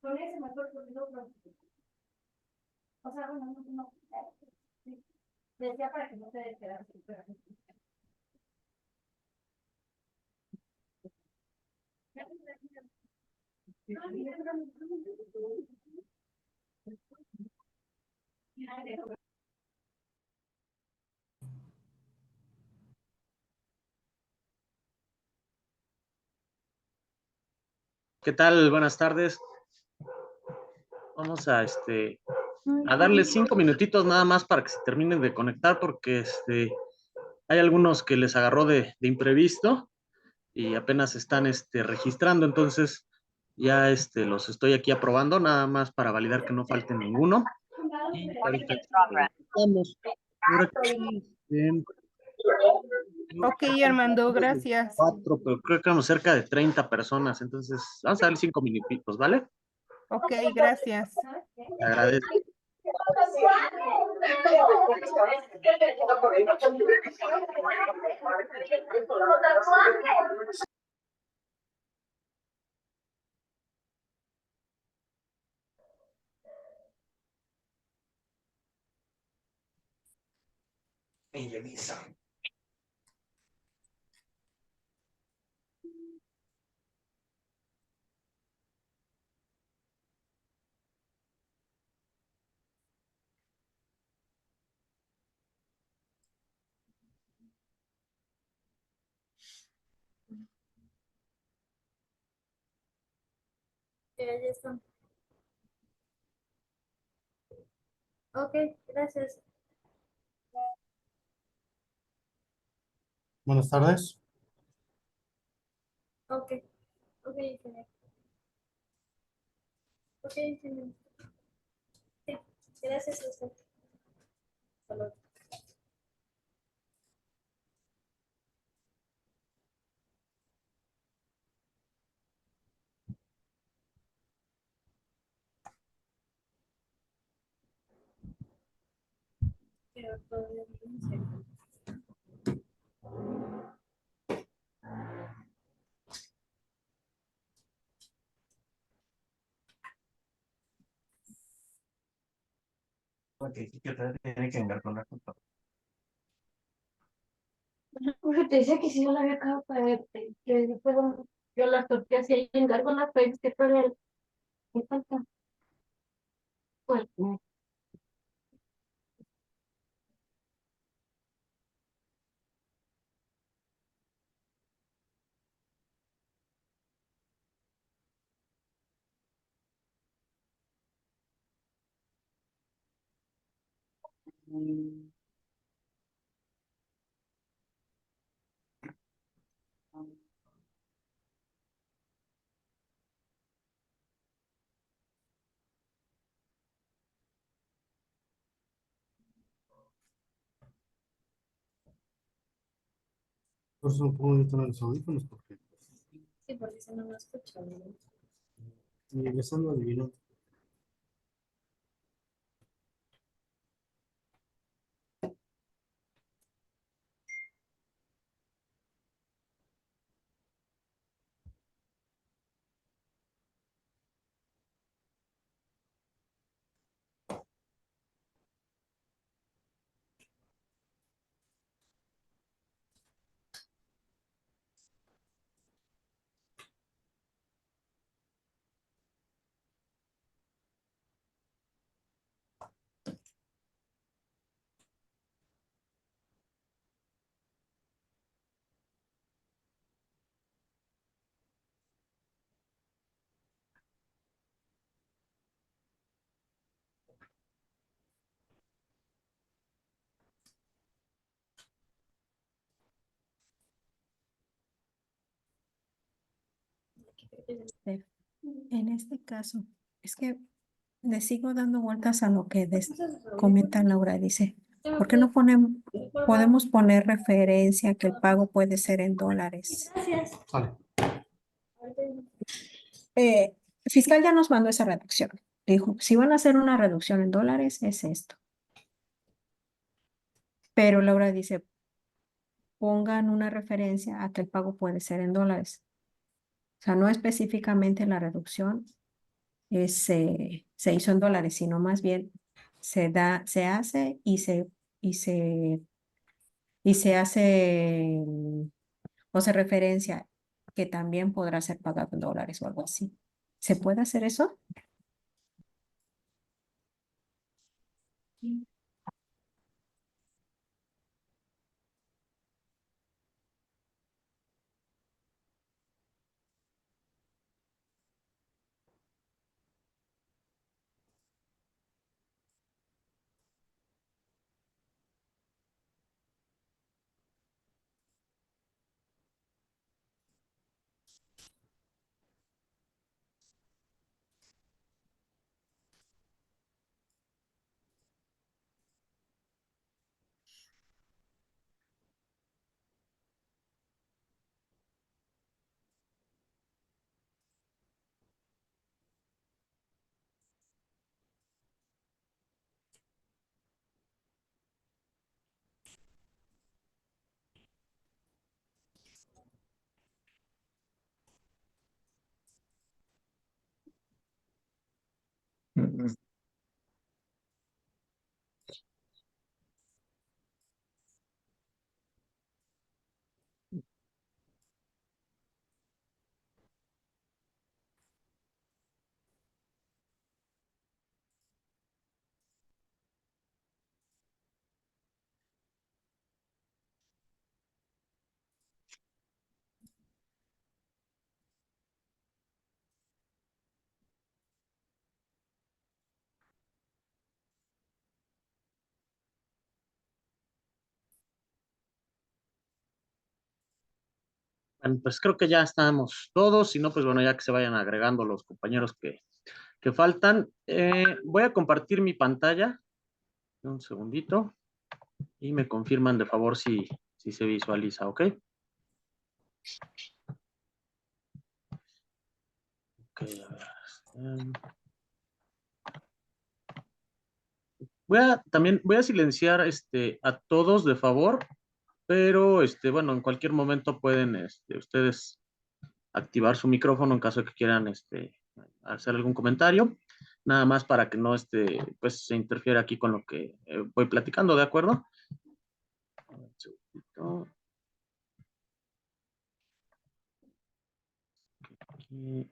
Con ese mejor porque no. O sea, bueno, no. Sí. Decía para que no te quedaras. ¿Qué tal? Buenas tardes. Vamos a darle 5 minutitos nada más para que se terminen de conectar porque hay algunos que les agarró de imprevisto y apenas están registrando, entonces ya los estoy aquí aprobando nada más para validar que no falte ninguno. Y ahorita vamos. Ok, Armando, gracias. 4, pero creo que vamos cerca de 30 personas, entonces vamos a darle 5 minutitos, ¿vale? Ok, gracias. Te agradezco. Ya están. Ok, gracias. Buenas tardes. Ok, ingeniero. Ok, ingeniero. Sí, gracias a usted. Hasta luego. Pero todavía no sé. Que tiene que ver con la culpa. Porque te decía que si yo la había acabado para verte, que después yo las tortillas y ahí encargo las país que para él. ¿Qué falta? Pues, Por eso no puedo estar en los audífonos porque sí, porque si no me escuchan. y empezando a adivinar. En este caso, es que le sigo dando vueltas a lo que comenta Laura. Dice, ¿por qué no podemos poner referencia que el pago puede ser en dólares? Gracias. Sale. Fiscal ya nos mandó esa reducción. Dijo, si van a hacer una reducción en dólares, es esto. Pero Laura dice, pongan una referencia a que el pago puede ser en dólares. O sea, no específicamente la reducción se hizo en dólares, sino más bien se hace y se hace o se referencia que también podrá ser pagado en dólares o algo así. ¿Se puede hacer eso? Bueno, pues creo que ya estamos todos, si no, pues bueno, ya que se vayan agregando los compañeros que faltan. Voy a compartir mi pantalla, un segundito, y me confirman de favor si se visualiza, ¿ok? Ok, a ver. También voy a silenciar a todos de favor, pero bueno, en cualquier momento pueden ustedes activar su micrófono en caso de que quieran hacer algún comentario, nada más para que no pues se interfiera aquí con lo que voy platicando, ¿de acuerdo? Un segundito. Aquí,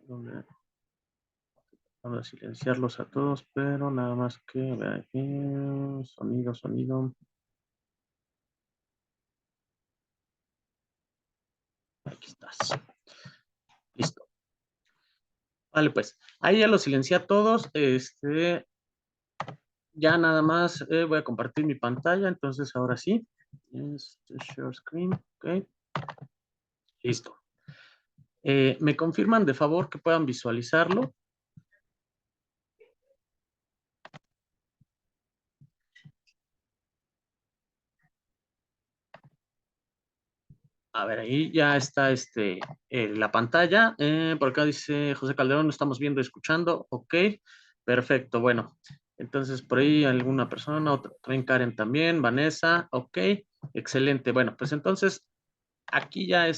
vamos a silenciarlos a todos, pero nada más que, a ver aquí, sonido. Aquí estás. Listo. Vale, pues, ahí ya los silencié a todos. Ya nada más voy a compartir mi pantalla, entonces ahora sí. Share screen, ok. Listo. ¿Me confirman de favor que puedan visualizarlo? A ver, ahí ya está la pantalla. Por acá dice José Calderón, estamos viendo y escuchando. Ok, perfecto. Bueno, entonces por ahí alguna persona, otra, también Karen también, Vanessa. Ok, excelente. Bueno, pues entonces aquí ya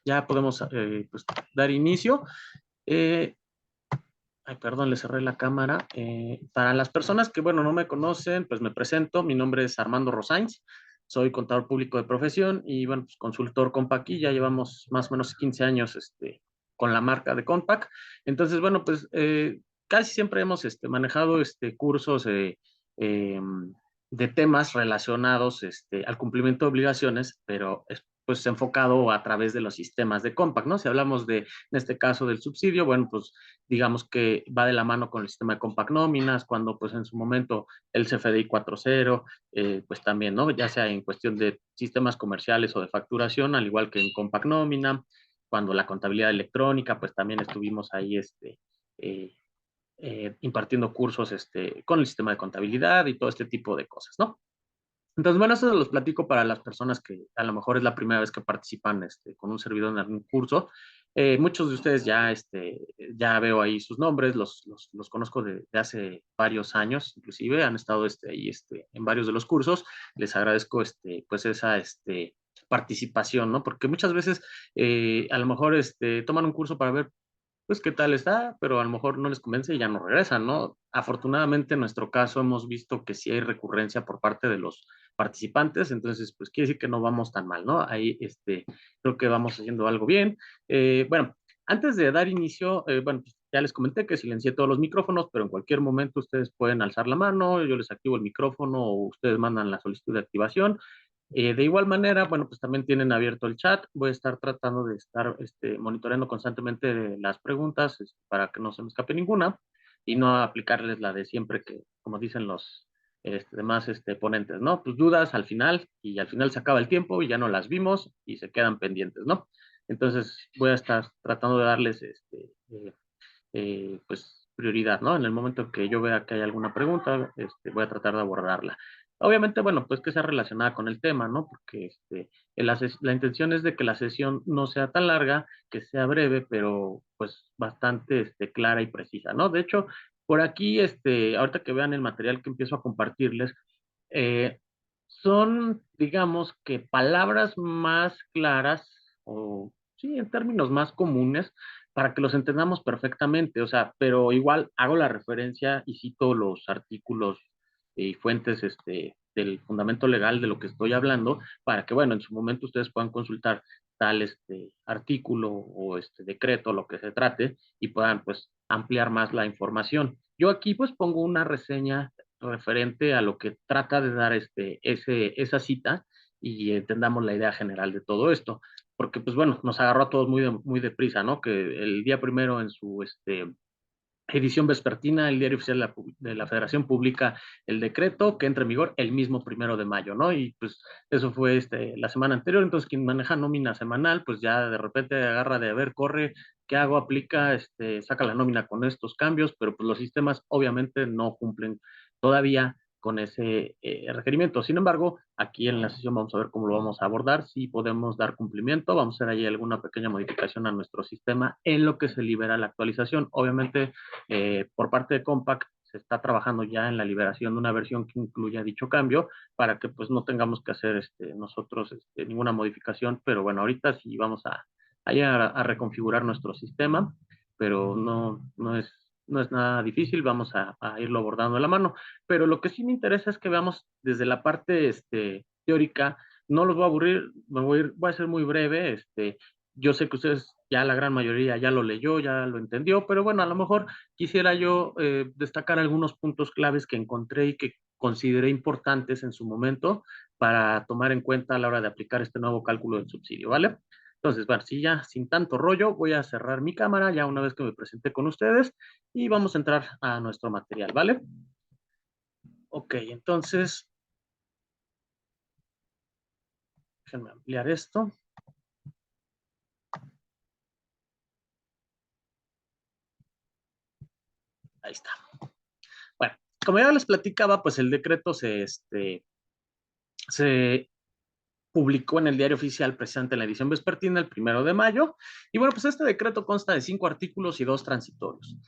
ya podemos pues, dar inicio. Ay, perdón, le cerré la cámara. Para las personas que, bueno, no me conocen, pues me presento. Mi nombre es Armando Rosains. Soy contador público de profesión y, bueno, pues consultor Compac y ya llevamos más o menos 15 años con la marca de Compac. Entonces, bueno, pues casi siempre hemos manejado cursos eh, de temas relacionados al cumplimiento de obligaciones, pero pues enfocado a través de los sistemas de Compac, ¿no? Si hablamos en este caso del subsidio, bueno, pues digamos que va de la mano con el sistema de Compact Nóminas, cuando pues en su momento el CFDI 4.0, pues también, ¿no? Ya sea en cuestión de sistemas comerciales o de facturación, al igual que en Compact Nómina, cuando la contabilidad electrónica, pues también estuvimos ahí eh, impartiendo cursos con el sistema de contabilidad y todo este tipo de cosas, ¿no? Entonces, bueno, eso se los platico para las personas que a lo mejor es la primera vez que participan con un servidor en algún curso. Muchos de ustedes ya veo ahí sus nombres, los conozco de hace varios años, inclusive han estado ahí en varios de los cursos. Les agradezco pues esa participación, ¿no? Porque muchas veces a lo mejor toman un curso para ver pues qué tal está, pero a lo mejor no les convence y ya no regresan, ¿no? Afortunadamente en nuestro caso hemos visto que sí hay recurrencia por parte de los participantes, entonces pues quiere decir que no vamos tan mal, ¿no? Ahí creo que vamos haciendo algo bien. Bueno, antes de dar inicio, bueno, pues, ya les comenté que silencié todos los micrófonos, pero en cualquier momento ustedes pueden alzar la mano, yo les activo el micrófono o ustedes mandan la solicitud de activación. De igual manera, bueno, pues también tienen abierto el chat. Voy a estar tratando de estar monitoreando constantemente las preguntas para que no se me escape ninguna y no aplicarles la de siempre que, como dicen los demás ponentes, ¿no? Pues dudas al final y al final se acaba el tiempo y ya no las vimos y se quedan pendientes, ¿no? Entonces voy a estar tratando de darles pues prioridad, ¿no? En el momento que yo vea que hay alguna pregunta, voy a tratar de abordarla. Obviamente, bueno, pues que sea relacionada con el tema, ¿no? Porque la intención es de que la sesión no sea tan larga, que sea breve, pero pues bastante clara y precisa, ¿no? De hecho, por aquí, ahorita que vean el material que empiezo a compartirles, eh, son, digamos, que palabras más claras o, sí, en términos más comunes para que los entendamos perfectamente, o sea, pero igual hago la referencia y cito los artículos y fuentes del fundamento legal de lo que estoy hablando, para que, bueno, en su momento ustedes puedan consultar tal artículo o decreto, lo que se trate, y puedan, pues, ampliar más la información. Yo aquí, pues, pongo una reseña referente a lo que trata de dar esa cita y entendamos la idea general de todo esto porque pues bueno, nos agarró a todos muy deprisa, ¿no? Que el día primero en su edición vespertina, el diario oficial de la Federación publica el decreto que entra en vigor el mismo 1 de mayo, ¿no? Y pues eso fue la semana anterior, entonces quien maneja nómina semanal, pues ya de repente agarra de, a ver, corre, ¿qué hago? Aplica, saca la nómina con estos cambios, pero pues los sistemas obviamente no cumplen todavía con ese requerimiento. Sin embargo, aquí en la sesión vamos a ver cómo lo vamos a abordar, si podemos dar cumplimiento, vamos a hacer ahí alguna pequeña modificación a nuestro sistema en lo que se libera la actualización. Obviamente, por parte de Compaq se está trabajando ya en la liberación de una versión que incluya dicho cambio para que pues no tengamos que hacer nosotros ninguna modificación, pero bueno, ahorita sí vamos a reconfigurar nuestro sistema, pero no es nada difícil, vamos a irlo abordando de la mano. Pero lo que sí me interesa es que veamos desde la parte teórica, no los voy a aburrir, voy a ser muy breve, yo sé que ustedes ya la gran mayoría ya lo leyó, ya lo entendió, pero bueno, a lo mejor quisiera yo destacar algunos puntos claves que encontré y que consideré importantes en su momento para tomar en cuenta a la hora de aplicar este nuevo cálculo del subsidio, ¿vale? Entonces, bueno, sí, ya sin tanto rollo, voy a cerrar mi cámara ya una vez que me presenté con ustedes y vamos a entrar a nuestro material, ¿vale? Ok, entonces, déjenme ampliar esto. Ahí está. Bueno, como ya les platicaba, pues el decreto se publicó en el Diario Oficial precisamente en la edición vespertina el 1 de mayo. Y bueno, pues este decreto consta de 5 artículos y 2 transitorios.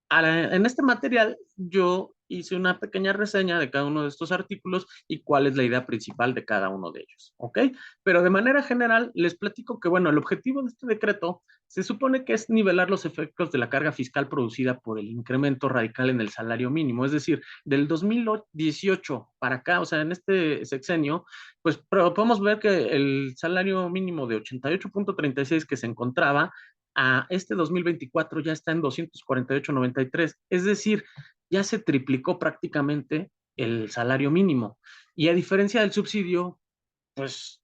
En este material yo hice una pequeña reseña de cada uno de estos artículos y cuál es la idea principal de cada uno de ellos, ¿ok? Pero de manera general les platico que, bueno, el objetivo de este decreto se supone que es nivelar los efectos de la carga fiscal producida por el incremento radical en el salario mínimo, es decir, del 2018 para acá, o sea, en este sexenio, pues podemos ver que el salario mínimo de 88.36 que se encontraba a este 2024 ya está en 248.93, es decir, ya se triplicó prácticamente el salario mínimo. Y a diferencia del subsidio, pues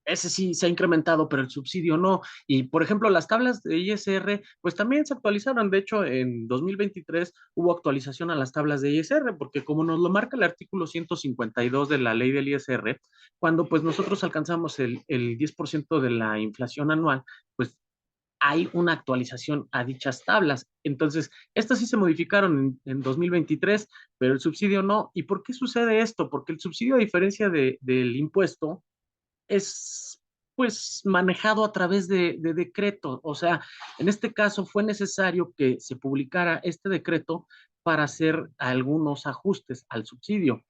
ese sí se ha incrementado, pero el subsidio no. Y, por ejemplo, las tablas de ISR, pues también se actualizaron. De hecho, en 2023 hubo actualización a las tablas de ISR, porque como nos lo marca el artículo 152 de la ley del ISR, cuando pues nosotros alcanzamos el 10% de la inflación anual, pues hay una actualización a dichas tablas. Entonces, estas sí se modificaron en 2023, pero el subsidio no. ¿Y por qué sucede esto? Porque el subsidio, a diferencia del impuesto, es pues manejado a través de decreto. O sea, en este caso fue necesario que se publicara este decreto para hacer algunos ajustes al subsidio.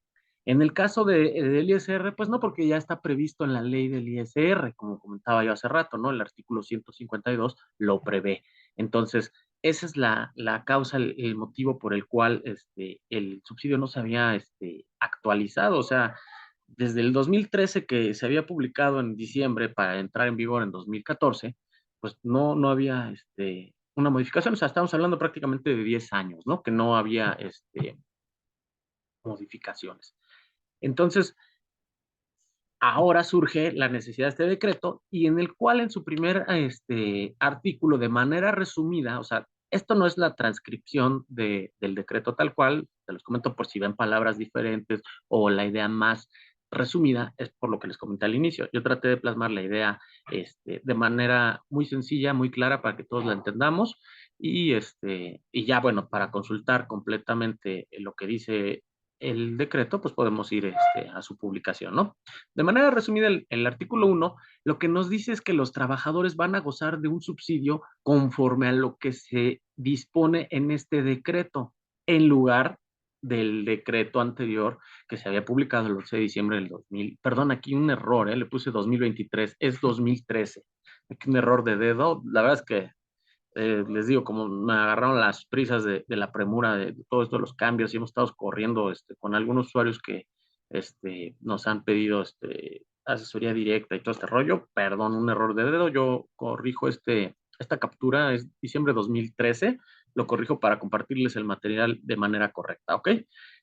En el caso del ISR, pues no, porque ya está previsto en la ley del ISR, como comentaba yo hace rato, ¿no? El artículo 152 lo prevé. Entonces, esa es la causa, el motivo por el cual el subsidio no se había actualizado. O sea, desde el 2013 que se había publicado en diciembre para entrar en vigor en 2014, pues no había una modificación. O sea, estamos hablando prácticamente de 10 años, ¿no? Que no había modificaciones. Entonces, ahora surge la necesidad de este decreto y en el cual en su primer artículo, de manera resumida, o sea, esto no es la transcripción del decreto tal cual, te los comento por si ven palabras diferentes o la idea más resumida, es por lo que les comenté al inicio. Yo traté de plasmar la idea de manera muy sencilla, muy clara para que todos la entendamos y ya, bueno, para consultar completamente lo que dice el decreto, pues podemos ir a su publicación, ¿no? De manera resumida, el artículo 1 lo que nos dice es que los trabajadores van a gozar de un subsidio conforme a lo que se dispone en este decreto, en lugar del decreto anterior que se había publicado el 11 de diciembre del 2000. Perdón, aquí un error, le puse 2023, es 2013. Aquí un error de dedo. La verdad es que les digo, como me agarraron las prisas de la premura de todo esto de los cambios y hemos estado corriendo con algunos usuarios que nos han pedido asesoría directa y todo este rollo. Perdón, un error de dedo. Yo corrijo esta captura, es diciembre de 2013. Lo corrijo para compartirles el material de manera correcta, ¿ok?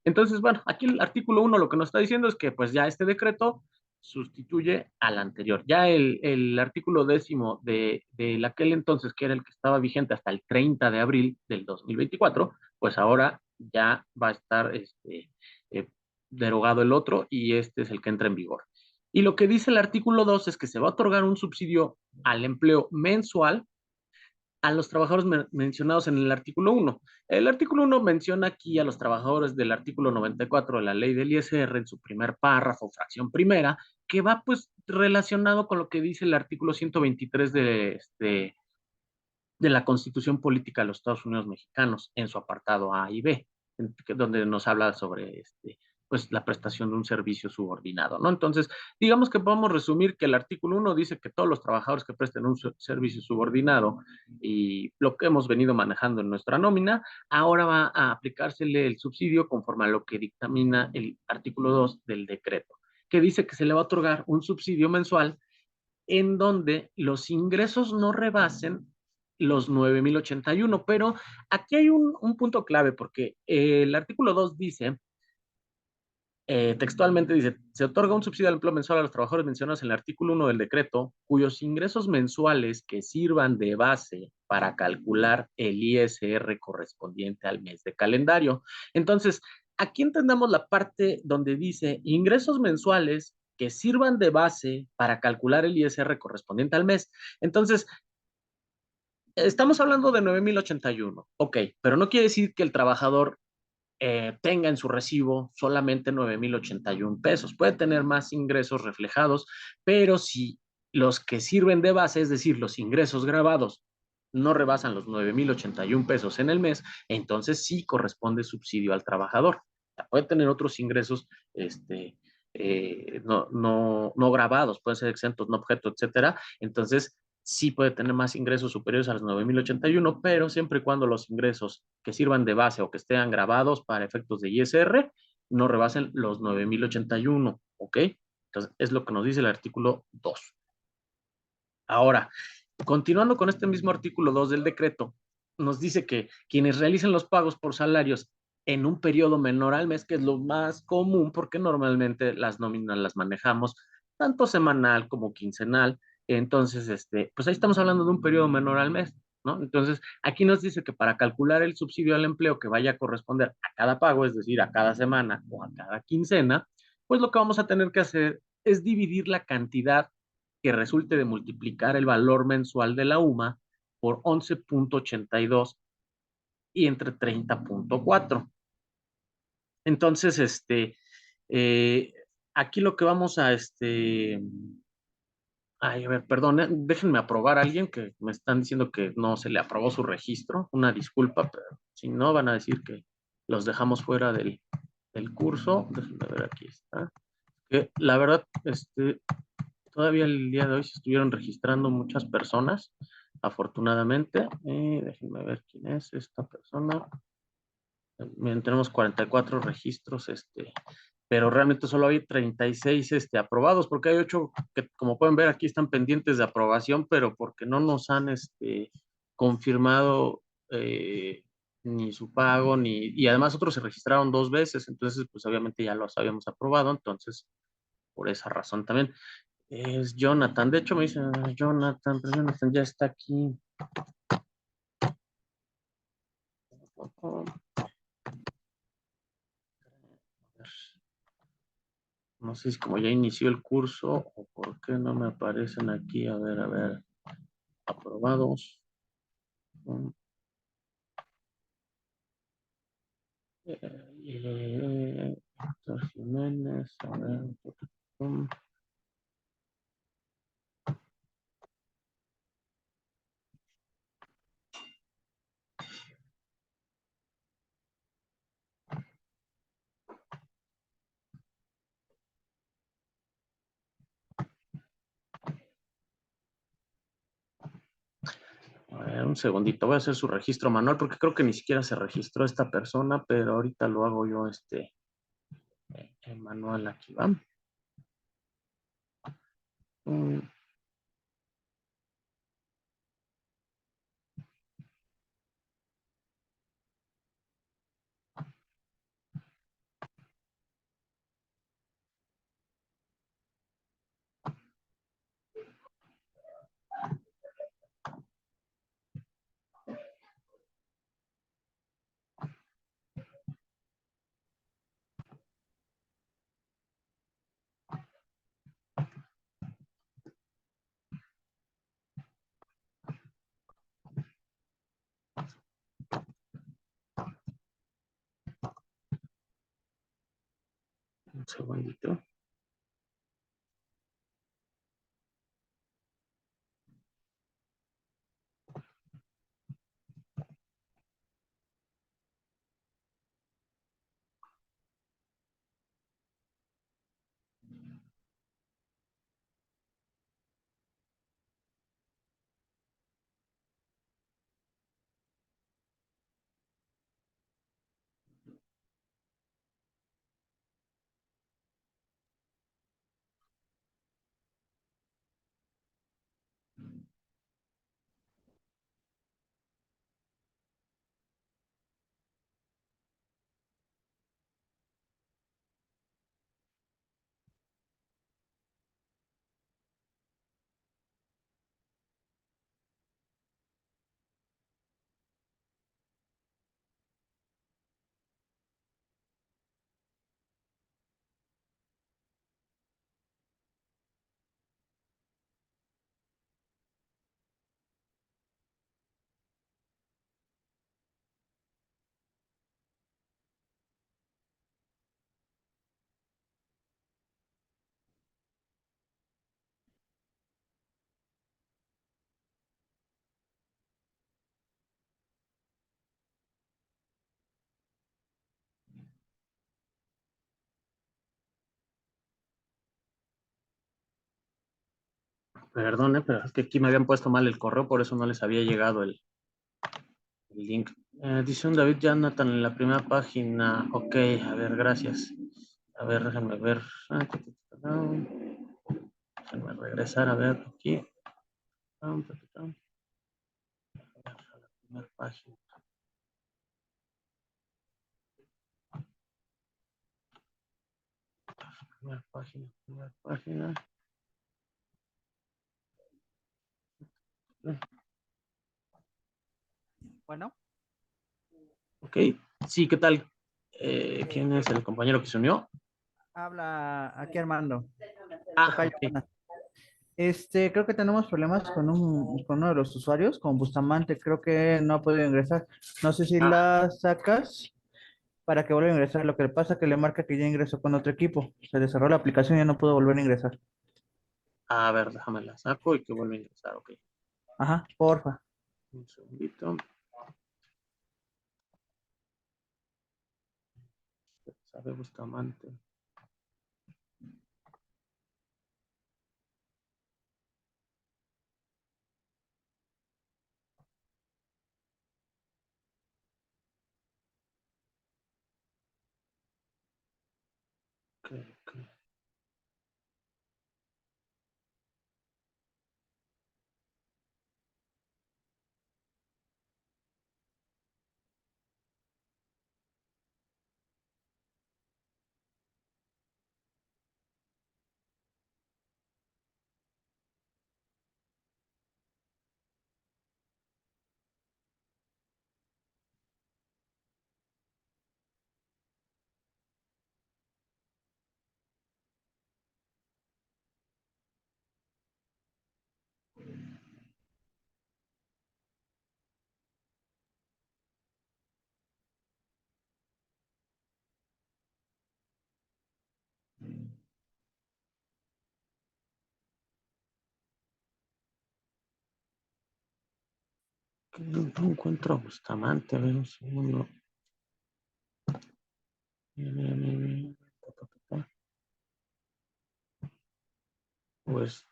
Entonces, bueno, aquí el artículo 1 lo que nos está diciendo es que pues ya este decreto sustituye al anterior. Ya el artículo 10 de aquel entonces, que era el que estaba vigente hasta el 30 de abril del 2024, pues ahora ya va a estar derogado el otro y este es el que entra en vigor. Y lo que dice el artículo 2 es que se va a otorgar un subsidio al empleo mensual a los trabajadores mencionados en el artículo 1. El artículo 1 menciona aquí a los trabajadores del artículo 94 de la ley del ISR en su primer párrafo, fracción primera, que va pues relacionado con lo que dice el artículo 123 de la Constitución Política de los Estados Unidos Mexicanos en su apartado A y B, donde nos habla sobre pues la prestación de un servicio subordinado, ¿no? Entonces, digamos que podemos resumir que el artículo 1 dice que todos los trabajadores que presten un servicio subordinado y lo que hemos venido manejando en nuestra nómina, ahora va a aplicársele el subsidio conforme a lo que dictamina el artículo 2 del decreto, que dice que se le va a otorgar un subsidio mensual en donde los ingresos no rebasen los 9,081, pero aquí hay un punto clave porque el artículo 2 dice, textualmente dice, se otorga un subsidio al empleo mensual a los trabajadores mencionados en el artículo 1 del decreto, cuyos ingresos mensuales que sirvan de base para calcular el ISR correspondiente al mes de calendario. Entonces, aquí entendamos la parte donde dice ingresos mensuales que sirvan de base para calcular el ISR correspondiente al mes. Entonces, estamos hablando de 9,081, ok, pero no quiere decir que el trabajador tenga en su recibo solamente 9,081 pesos. Puede tener más ingresos reflejados, pero si los que sirven de base, es decir, los ingresos grabados, no rebasan los 9,081 pesos en el mes, entonces sí corresponde subsidio al trabajador. O sea, puede tener otros ingresos no grabados, pueden ser exentos, no objeto, etcétera. Entonces, sí puede tener más ingresos superiores a los 9,081, pero siempre y cuando los ingresos que sirvan de base o que estén grabados para efectos de ISR no rebasen los 9,081, ¿ok? Entonces, es lo que nos dice el artículo 2. Ahora, continuando con este mismo artículo 2 del decreto, nos dice que quienes realicen los pagos por salarios en un periodo menor al mes, que es lo más común, porque normalmente las nóminas las manejamos tanto semanal como quincenal. Entonces, pues ahí estamos hablando de un periodo menor al mes, ¿no? Entonces, aquí nos dice que para calcular el subsidio al empleo que vaya a corresponder a cada pago, es decir, a cada semana o a cada quincena, pues lo que vamos a tener que hacer es dividir la cantidad que resulte de multiplicar el valor mensual de la UMA por 11.82 y entre 30.4. Entonces, aquí lo que vamos a, ay, a ver, perdón, déjenme aprobar a alguien que me están diciendo que no se le aprobó su registro. Una disculpa, pero si no, van a decir que los dejamos fuera del curso. Déjenme ver, aquí está. Que la verdad, todavía el día de hoy se estuvieron registrando muchas personas, afortunadamente. Déjenme ver quién es esta persona. Miren, tenemos 44 registros, pero realmente solo hay 36 aprobados, porque hay 8 que, como pueden ver, aquí están pendientes de aprobación, pero porque no nos han confirmado ni su pago, y además otros se registraron 2 veces, entonces pues obviamente ya los habíamos aprobado, entonces por esa razón también. Es Jonathan, de hecho me dicen Jonathan, pero Jonathan ya está aquí. No sé si como ya inició el curso o por qué no me aparecen aquí. A ver. Aprobados. Héctor Jiménez. A ver. A ver, un segundito, voy a hacer su registro manual porque creo que ni siquiera se registró esta persona, pero ahorita lo hago yo manual aquí, ¿va? Un segundito. Perdone, pero es que aquí me habían puesto mal el correo, por eso no les había llegado el link. Dice un David Jonathan en la primera página. Ok, a ver, gracias. A ver, déjenme ver. Déjenme regresar a ver aquí. A la primera página. Primera página. Bueno, Ok, sí, ¿qué tal? ¿Quién es el compañero que se unió? habla aquí Armando. Ah, Tocayo ok. Jonathan. Creo que tenemos problemas con uno de los usuarios, con Bustamante. Creo que no ha podido ingresar. No sé si la sacas para que vuelva a ingresar. Lo que le pasa es que le marca que ya ingresó con otro equipo. Se le cerró la aplicación y ya no pudo volver a ingresar. A ver, déjame la saco y que vuelva a ingresar, ok. Ajá, porfa. Un segundito. Sabe Bustamante. Ok, ok. Que no encuentro a Bustamante, a ver un segundo. Pues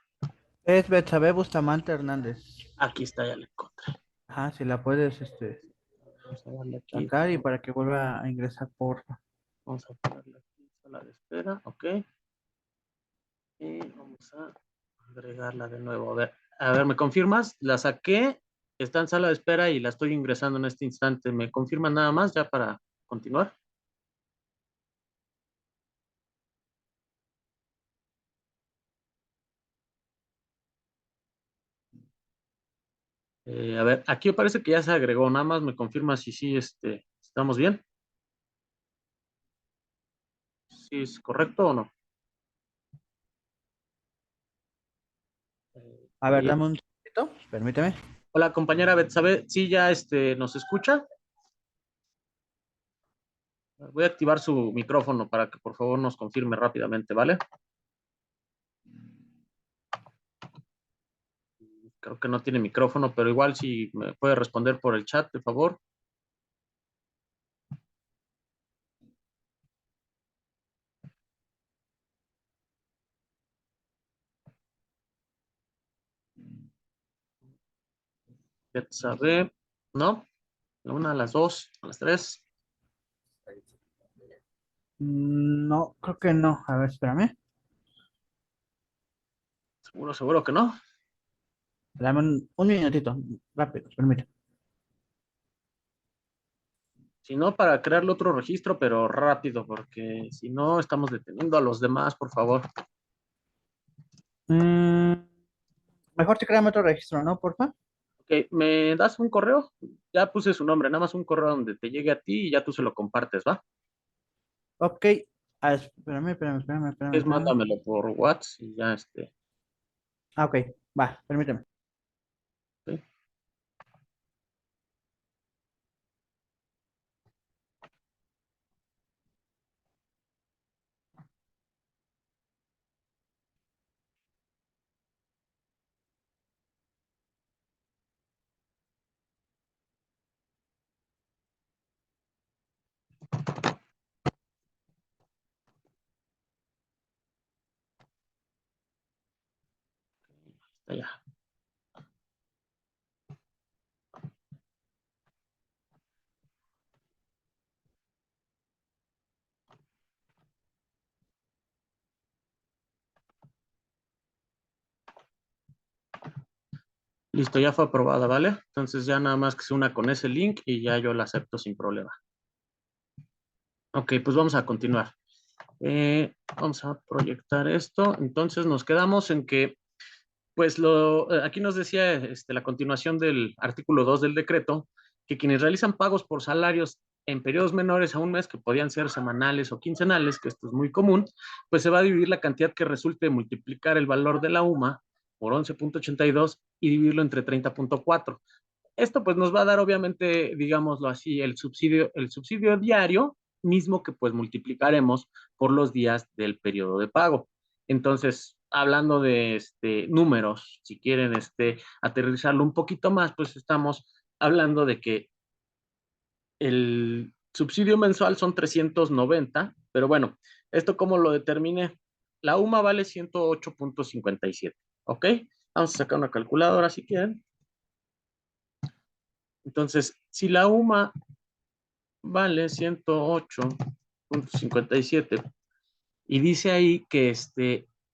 Es Betsabe Bustamante Hernández. aquí está, ya la encontré. Ajá, si la puedes Vamos a darle aquí. sacar y para que vuelva a ingresar, porfa. Vamos a ponerle aquí sala de espera, ok. Y vamos a agregarla de nuevo. A ver, ¿me confirmas? La saqué, está en sala de espera y la estoy ingresando en este instante. ¿Me confirman nada más ya para continuar? A ver, aquí parece que ya se agregó, nada más me confirma si sí, ¿estamos bien? ¿Sí es correcto o no? A ver, Bien. dame un segundito, permíteme. Hola, compañera Betsabe, ¿sí ya nos escucha? Voy a activar su micrófono para que por favor nos confirme rápidamente, ¿vale? Creo que no tiene micrófono, pero igual si me puede responder por el chat, de favor. Betsabe, ¿no? A la una, a las dos, a las tres. No, creo que no. A ver, espérame. Seguro que no. Dame un minutito, rápido, permíteme. Si no, para crearle otro registro, pero rápido, porque si no, estamos deteniendo a los demás, por favor. Mm, Mejor te créame otro registro, ¿no, porfa? Ok, ¿me das un correo? Ya puse su nombre, nada más un correo donde te llegue a ti y ya tú se lo compartes, ¿va? Ok. Espérame. Es mándamelo por WhatsApp y ya Ah, ok, va, permíteme. ¿sí? Ya. Listo, ya fue aprobada, ¿vale? Entonces ya nada más que se una con ese link y ya yo la acepto sin problema. Ok, pues vamos a continuar. Vamos a proyectar esto. Entonces nos quedamos en que, pues aquí nos decía la continuación del artículo 2 del decreto, que quienes realizan pagos por salarios en periodos menores a un mes, que podían ser semanales o quincenales, que esto es muy común, pues se va a dividir la cantidad que resulte de multiplicar el valor de la UMA por 11.82 y dividirlo entre 30.4. Esto pues nos va a dar obviamente, digámoslo así, el subsidio diario, mismo que pues multiplicaremos por los días del periodo de pago. Entonces, hablando de números, si quieren aterrizarlo un poquito más, pues estamos hablando de que el subsidio mensual son 390, pero bueno, ¿esto cómo lo determiné? La UMA vale 108.57, ¿ok? Vamos a sacar una calculadora si quieren. Entonces, si la UMA vale 108.57 y dice ahí que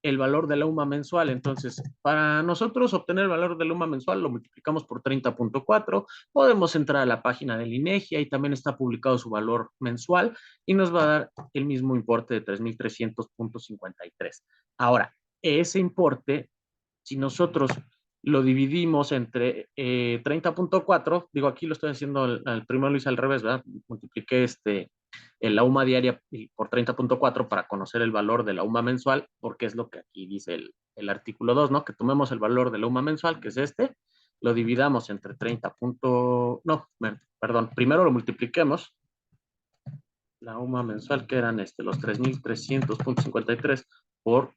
el valor de la UMA mensual, entonces, para nosotros obtener el valor de la UMA mensual lo multiplicamos por 30.4, podemos entrar a la página del INEGI, ahí también está publicado su valor mensual y nos va a dar el mismo importe de 3,300.53. Ahora, ese importe, si nosotros lo dividimos entre 30.4, digo, aquí lo estoy haciendo, al primero lo hice al revés, ¿verdad? Multipliqué la UMA diaria por 30.4 para conocer el valor de la UMA mensual, porque es lo que aquí dice el artículo 2, ¿no? Que tomemos el valor de la UMA mensual, que es lo dividamos entre 30. No, perdón, primero lo multipliquemos, la UMA mensual, que eran los 3,300.53 por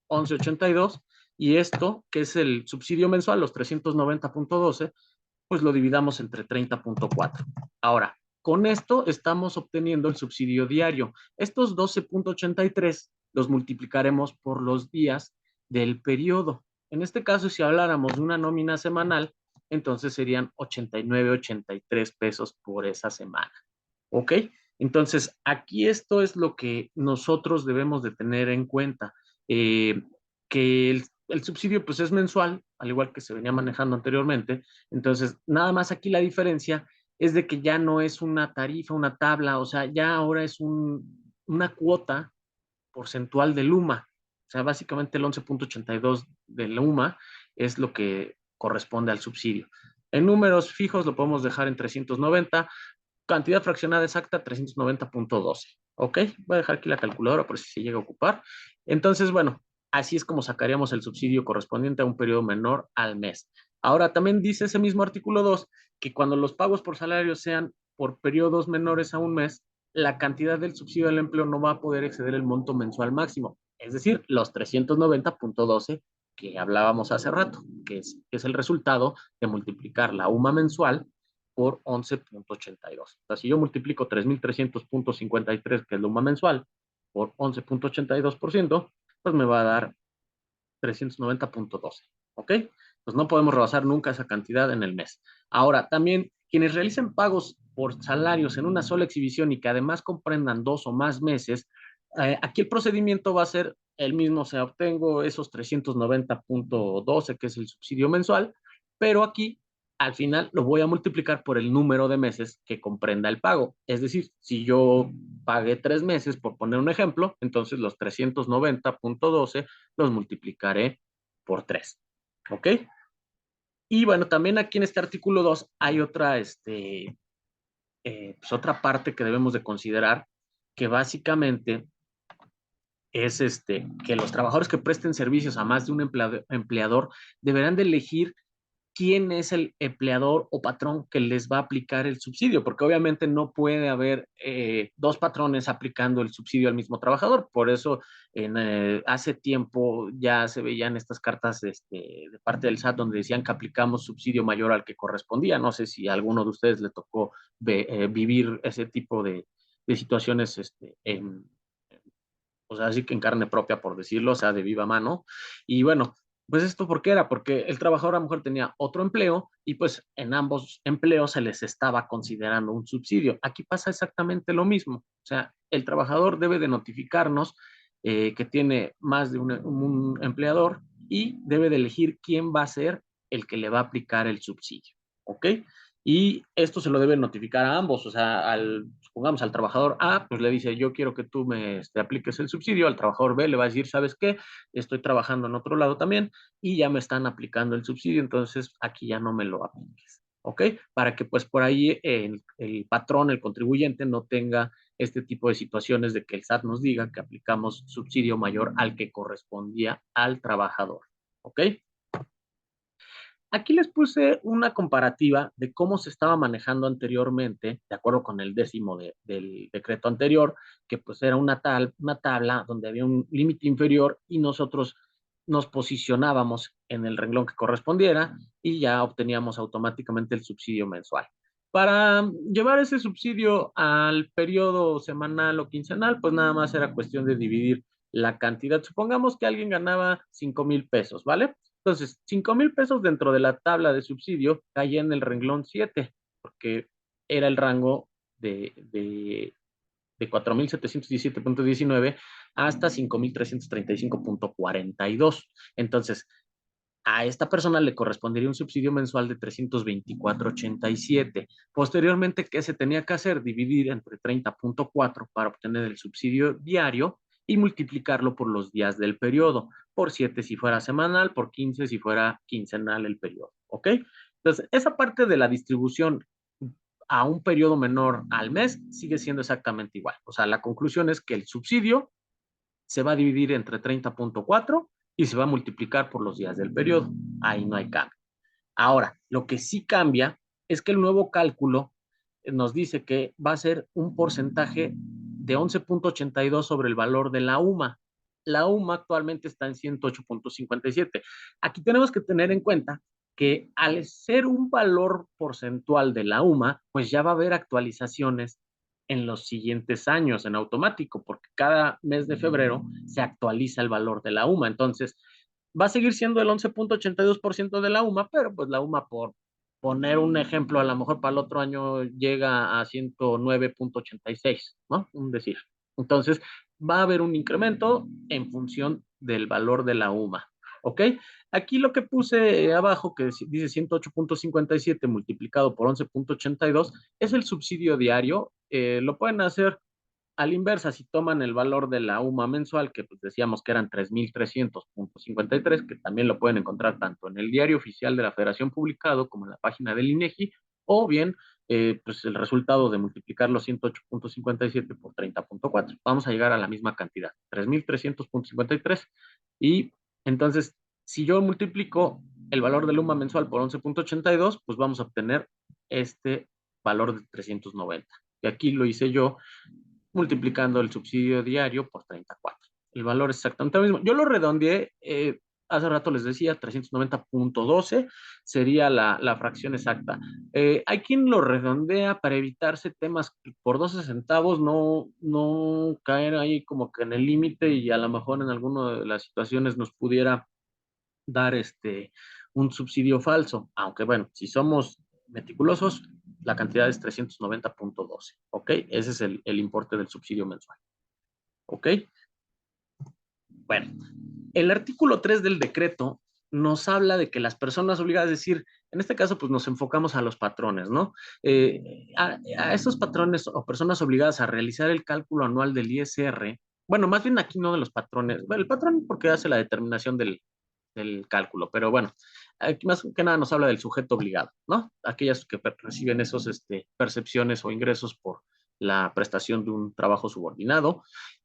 11.82, y esto, que es el subsidio mensual, los 390.12, pues lo dividamos entre 30.4. Ahora, con esto estamos obteniendo el subsidio diario. Estos 12.83 los multiplicaremos por los días del periodo. En este caso, si habláramos de una nómina semanal, entonces serían 89.83 pesos por esa semana. ¿Ok? Entonces, aquí esto es lo que nosotros debemos de tener en cuenta. Que el subsidio pues es mensual, al igual que se venía manejando anteriormente. Entonces, nada más aquí la diferencia es de que ya no es una tarifa, una tabla, o sea, ya ahora es una cuota porcentual del UMA. O sea, básicamente el 11.82 del UMA es lo que corresponde al subsidio. En números fijos lo podemos dejar en 390, cantidad fraccionada exacta 390.12. ¿Ok? Voy a dejar aquí la calculadora por si se llega a ocupar. Entonces, bueno, así es como sacaríamos el subsidio correspondiente a un periodo menor al mes. Ahora, también dice ese mismo artículo 2 que cuando los pagos por salario sean por periodos menores a un mes, la cantidad del subsidio del empleo no va a poder exceder el monto mensual máximo, es decir, los 390.12 que hablábamos hace rato, que es el resultado de multiplicar la UMA mensual por 11.82. O sea, si yo multiplico 3,300.53, que es la UMA mensual, por 11.82%, pues me va a dar 390.12. ¿Ok? Pues no podemos rebasar nunca esa cantidad en el mes. Ahora, también quienes realicen pagos por salarios en una sola exhibición y que además comprendan 2 o más meses, aquí el procedimiento va a ser el mismo. O sea, obtengo esos 390.12, que es el subsidio mensual, pero aquí al final lo voy a multiplicar por el número de meses que comprenda el pago. Es decir, si yo pagué 3 meses, por poner un ejemplo, entonces los 390.12 los multiplicaré por 3. ¿Ok? Y bueno, también aquí en este artículo 2 hay otra, pues otra parte que debemos de considerar, que básicamente es que los trabajadores que presten servicios a más de un empleador deberán de elegir quién es el empleador o patrón que les va a aplicar el subsidio, porque obviamente no puede haber dos patrones aplicando el subsidio al mismo trabajador. Por eso hace tiempo ya se veían estas cartas de parte del SAT donde decían que aplicamos subsidio mayor al que correspondía. No sé si a alguno de ustedes le tocó vivir ese tipo de situaciones o sea, así que en carne propia, por decirlo, o sea, de viva mano. Y bueno, pues esto, ¿por qué era? Porque el trabajador a lo mejor tenía otro empleo y pues en ambos empleos se les estaba considerando un subsidio. Aquí pasa exactamente lo mismo. O sea, el trabajador debe de notificarnos que tiene más de un empleador y debe de elegir quién va a ser el que le va a aplicar el subsidio. ¿Ok? Y esto se lo debe notificar a ambos. O sea, supongamos al trabajador A, pues le dice, yo quiero que tú me apliques el subsidio. Al trabajador B le va a decir, ¿sabes qué? Estoy trabajando en otro lado también y ya me están aplicando el subsidio, entonces aquí ya no me lo apliques. ¿Ok? Para que pues por ahí el patrón, el contribuyente, no tenga este tipo de situaciones de que el SAT nos diga que aplicamos subsidio mayor al que correspondía al trabajador. ¿Ok? Aquí les puse una comparativa de cómo se estaba manejando anteriormente, de acuerdo con el 10º del decreto anterior, que pues era una tabla donde había un límite inferior y nosotros nos posicionábamos en el renglón que correspondiera y ya obteníamos automáticamente el subsidio mensual. Para llevar ese subsidio al periodo semanal o quincenal, pues nada más era cuestión de dividir la cantidad. Supongamos que alguien ganaba 5,000 pesos, ¿vale? Entonces, 5,000 pesos dentro de la tabla de subsidio caía en el renglón 7, porque era el rango de 4,717.19 hasta 5,335.42. Entonces, a esta persona le correspondería un subsidio mensual de 324.87. Posteriormente, ¿qué se tenía que hacer? Dividir entre 30.4 para obtener el subsidio diario y multiplicarlo por los días del periodo, por 7 si fuera semanal, por 15 si fuera quincenal el periodo, ¿ok? Entonces, esa parte de la distribución a un periodo menor al mes sigue siendo exactamente igual. O sea, la conclusión es que el subsidio se va a dividir entre 30.4 y se va a multiplicar por los días del periodo. Ahí no hay cambio. Ahora, lo que sí cambia es que el nuevo cálculo nos dice que va a ser un porcentaje de 11.82 sobre el valor de la UMA. La UMA actualmente está en 108.57. Aquí tenemos que tener en cuenta que al ser un valor porcentual de la UMA, pues ya va a haber actualizaciones en los siguientes años en automático, porque cada mes de febrero se actualiza el valor de la UMA. Entonces, va a seguir siendo el 11.82% de la UMA, pero pues la UMA, por poner un ejemplo, a lo mejor para el otro año llega a 109.86, ¿no? Un decir. Entonces, va a haber un incremento en función del valor de la UMA, ¿ok? Aquí lo que puse abajo, que dice 108.57 multiplicado por 11.82, es el subsidio diario. Lo pueden hacer a la inversa, si toman el valor de la UMA mensual, que pues decíamos que eran 3,300.53, que también lo pueden encontrar tanto en el diario oficial de la Federación publicado como en la página del INEGI, o bien pues el resultado de multiplicar los 108.57 por 30.4. Vamos a llegar a la misma cantidad, 3,300.53. Y entonces, si yo multiplico el valor del UMA mensual por 11.82, pues vamos a obtener este valor de 390. Y aquí lo hice yo multiplicando el subsidio diario por 34. El valor es exactamente el mismo. Yo lo redondeé, hace rato les decía, 390.12 sería la fracción exacta. Hay quien lo redondea para evitarse temas por 12 centavos, no caer ahí como que en el límite y a lo mejor en alguna de las situaciones nos pudiera dar un subsidio falso, aunque bueno, si somos meticulosos, la cantidad es 390.12, ¿ok? Ese es el importe del subsidio mensual, ¿ok? Bueno, el artículo 3 del decreto nos habla de que las personas obligadas, es decir, en este caso, pues nos enfocamos a los patrones, ¿no? A esos patrones o personas obligadas a realizar el cálculo anual del ISR, bueno, más bien aquí no de los patrones, bueno, el patrón porque hace la determinación del cálculo, pero bueno, aquí más que nada nos habla del sujeto obligado, ¿no? Aquellas que reciben esos percepciones o ingresos por la prestación de un trabajo subordinado.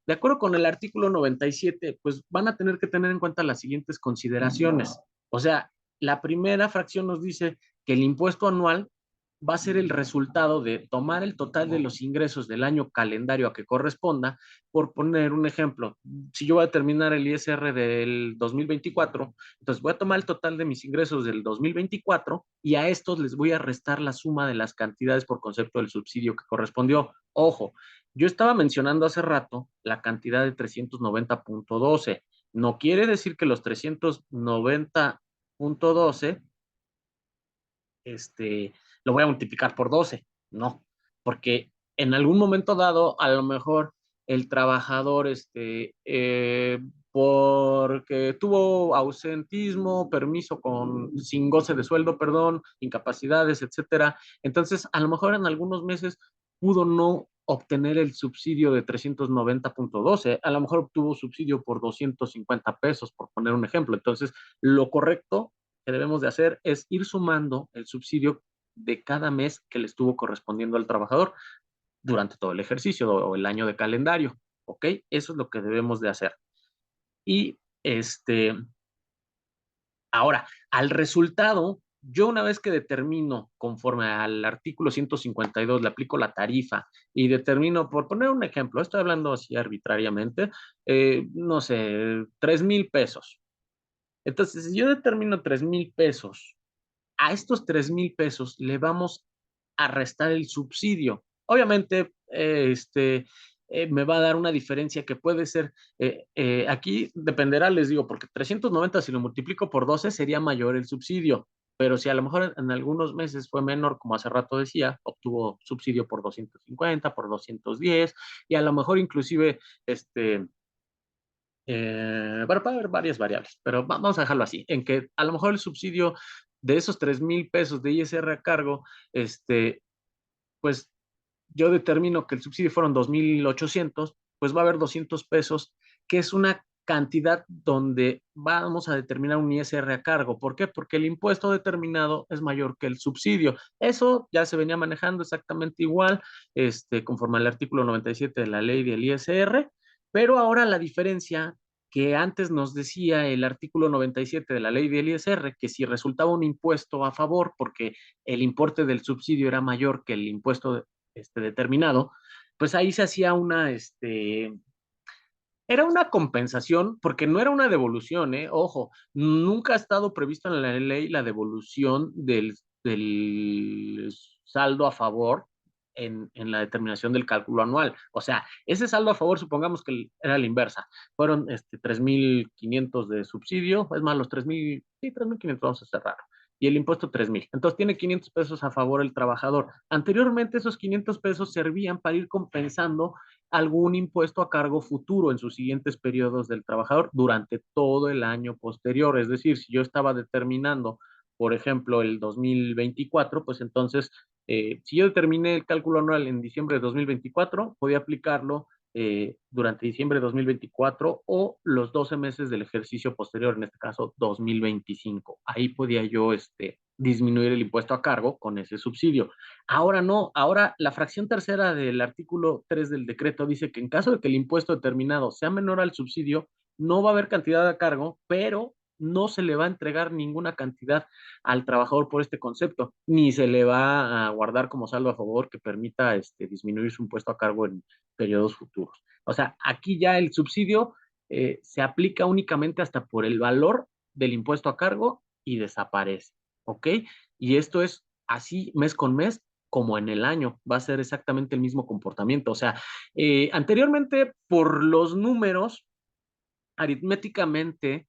De acuerdo con el artículo 97, pues van a tener que tener en cuenta las siguientes consideraciones. O sea, la primera fracción nos dice que el impuesto anual va a ser el resultado de tomar el total de los ingresos del año calendario a que corresponda. Por poner un ejemplo, si yo voy a terminar el ISR del 2024, entonces voy a tomar el total de mis ingresos del 2024 y a estos les voy a restar la suma de las cantidades por concepto del subsidio que correspondió. Ojo, yo estaba mencionando hace rato la cantidad de 390.12. No quiere decir que los 390.12 lo voy a multiplicar por 12, no, porque en algún momento dado, a lo mejor el trabajador, porque tuvo ausentismo, permiso sin goce de sueldo, perdón, incapacidades, etcétera. Entonces, a lo mejor en algunos meses pudo no obtener el subsidio de 390.12, a lo mejor obtuvo subsidio por 250 pesos, por poner un ejemplo. Entonces, lo correcto que debemos de hacer es ir sumando el subsidio de cada mes que le estuvo correspondiendo al trabajador durante todo el ejercicio o el año de calendario, ¿ok? Eso es lo que debemos de hacer. Y ahora, al resultado yo una vez que determino, conforme al artículo 152, le aplico la tarifa y determino, por poner un ejemplo, estoy hablando así arbitrariamente, no sé, 3,000 pesos. Entonces, si yo determino 3,000 pesos, a estos 3,000 pesos le vamos a restar el subsidio. Obviamente, me va a dar una diferencia que puede ser, aquí dependerá, les digo, porque 390 si lo multiplico por 12 sería mayor el subsidio, pero si a lo mejor en algunos meses fue menor, como hace rato decía, obtuvo subsidio por 250, por 210, y a lo mejor inclusive, bueno, puede haber varias variables, pero vamos a dejarlo así, en que a lo mejor el subsidio de esos 3,000 pesos de ISR a cargo, pues yo determino que el subsidio fueron 2,800, pues va a haber 200 pesos, que es una cantidad donde vamos a determinar un ISR a cargo. ¿Por qué? Porque el impuesto determinado es mayor que el subsidio. Eso ya se venía manejando exactamente igual, conforme al artículo 97 de la ley del ISR, pero ahora la diferencia que antes nos decía el artículo 97 de la ley del ISR, que si resultaba un impuesto a favor, porque el importe del subsidio era mayor que el impuesto determinado, pues ahí se hacía era una compensación, porque no era una devolución, ojo, nunca ha estado previsto en la ley la devolución del saldo a favor en la determinación del cálculo anual. O sea, ese saldo a favor, supongamos que era la inversa, fueron 3,500 de subsidio, es más, los 3,000, sí, 3,500 vamos a cerrar, y el impuesto 3,000. Entonces tiene 500 pesos a favor el trabajador. Anteriormente esos 500 pesos servían para ir compensando algún impuesto a cargo futuro en sus siguientes periodos del trabajador durante todo el año posterior. Es decir, si yo estaba determinando, por ejemplo, el 2024, pues entonces, si yo determiné el cálculo anual en diciembre de 2024, podía aplicarlo durante diciembre de 2024 o los 12 meses del ejercicio posterior, en este caso 2025. Ahí podía yo disminuir el impuesto a cargo con ese subsidio. Ahora no, ahora la fracción tercera del artículo 3 del decreto dice que en caso de que el impuesto determinado sea menor al subsidio, no va a haber cantidad a cargo, pero no se le va a entregar ninguna cantidad al trabajador por este concepto, ni se le va a guardar como saldo a favor que permita disminuir su impuesto a cargo en periodos futuros. O sea, aquí ya el subsidio se aplica únicamente hasta por el valor del impuesto a cargo y desaparece, ¿ok? Y esto es así mes con mes como en el año, va a ser exactamente el mismo comportamiento. O sea, anteriormente por los números, aritméticamente,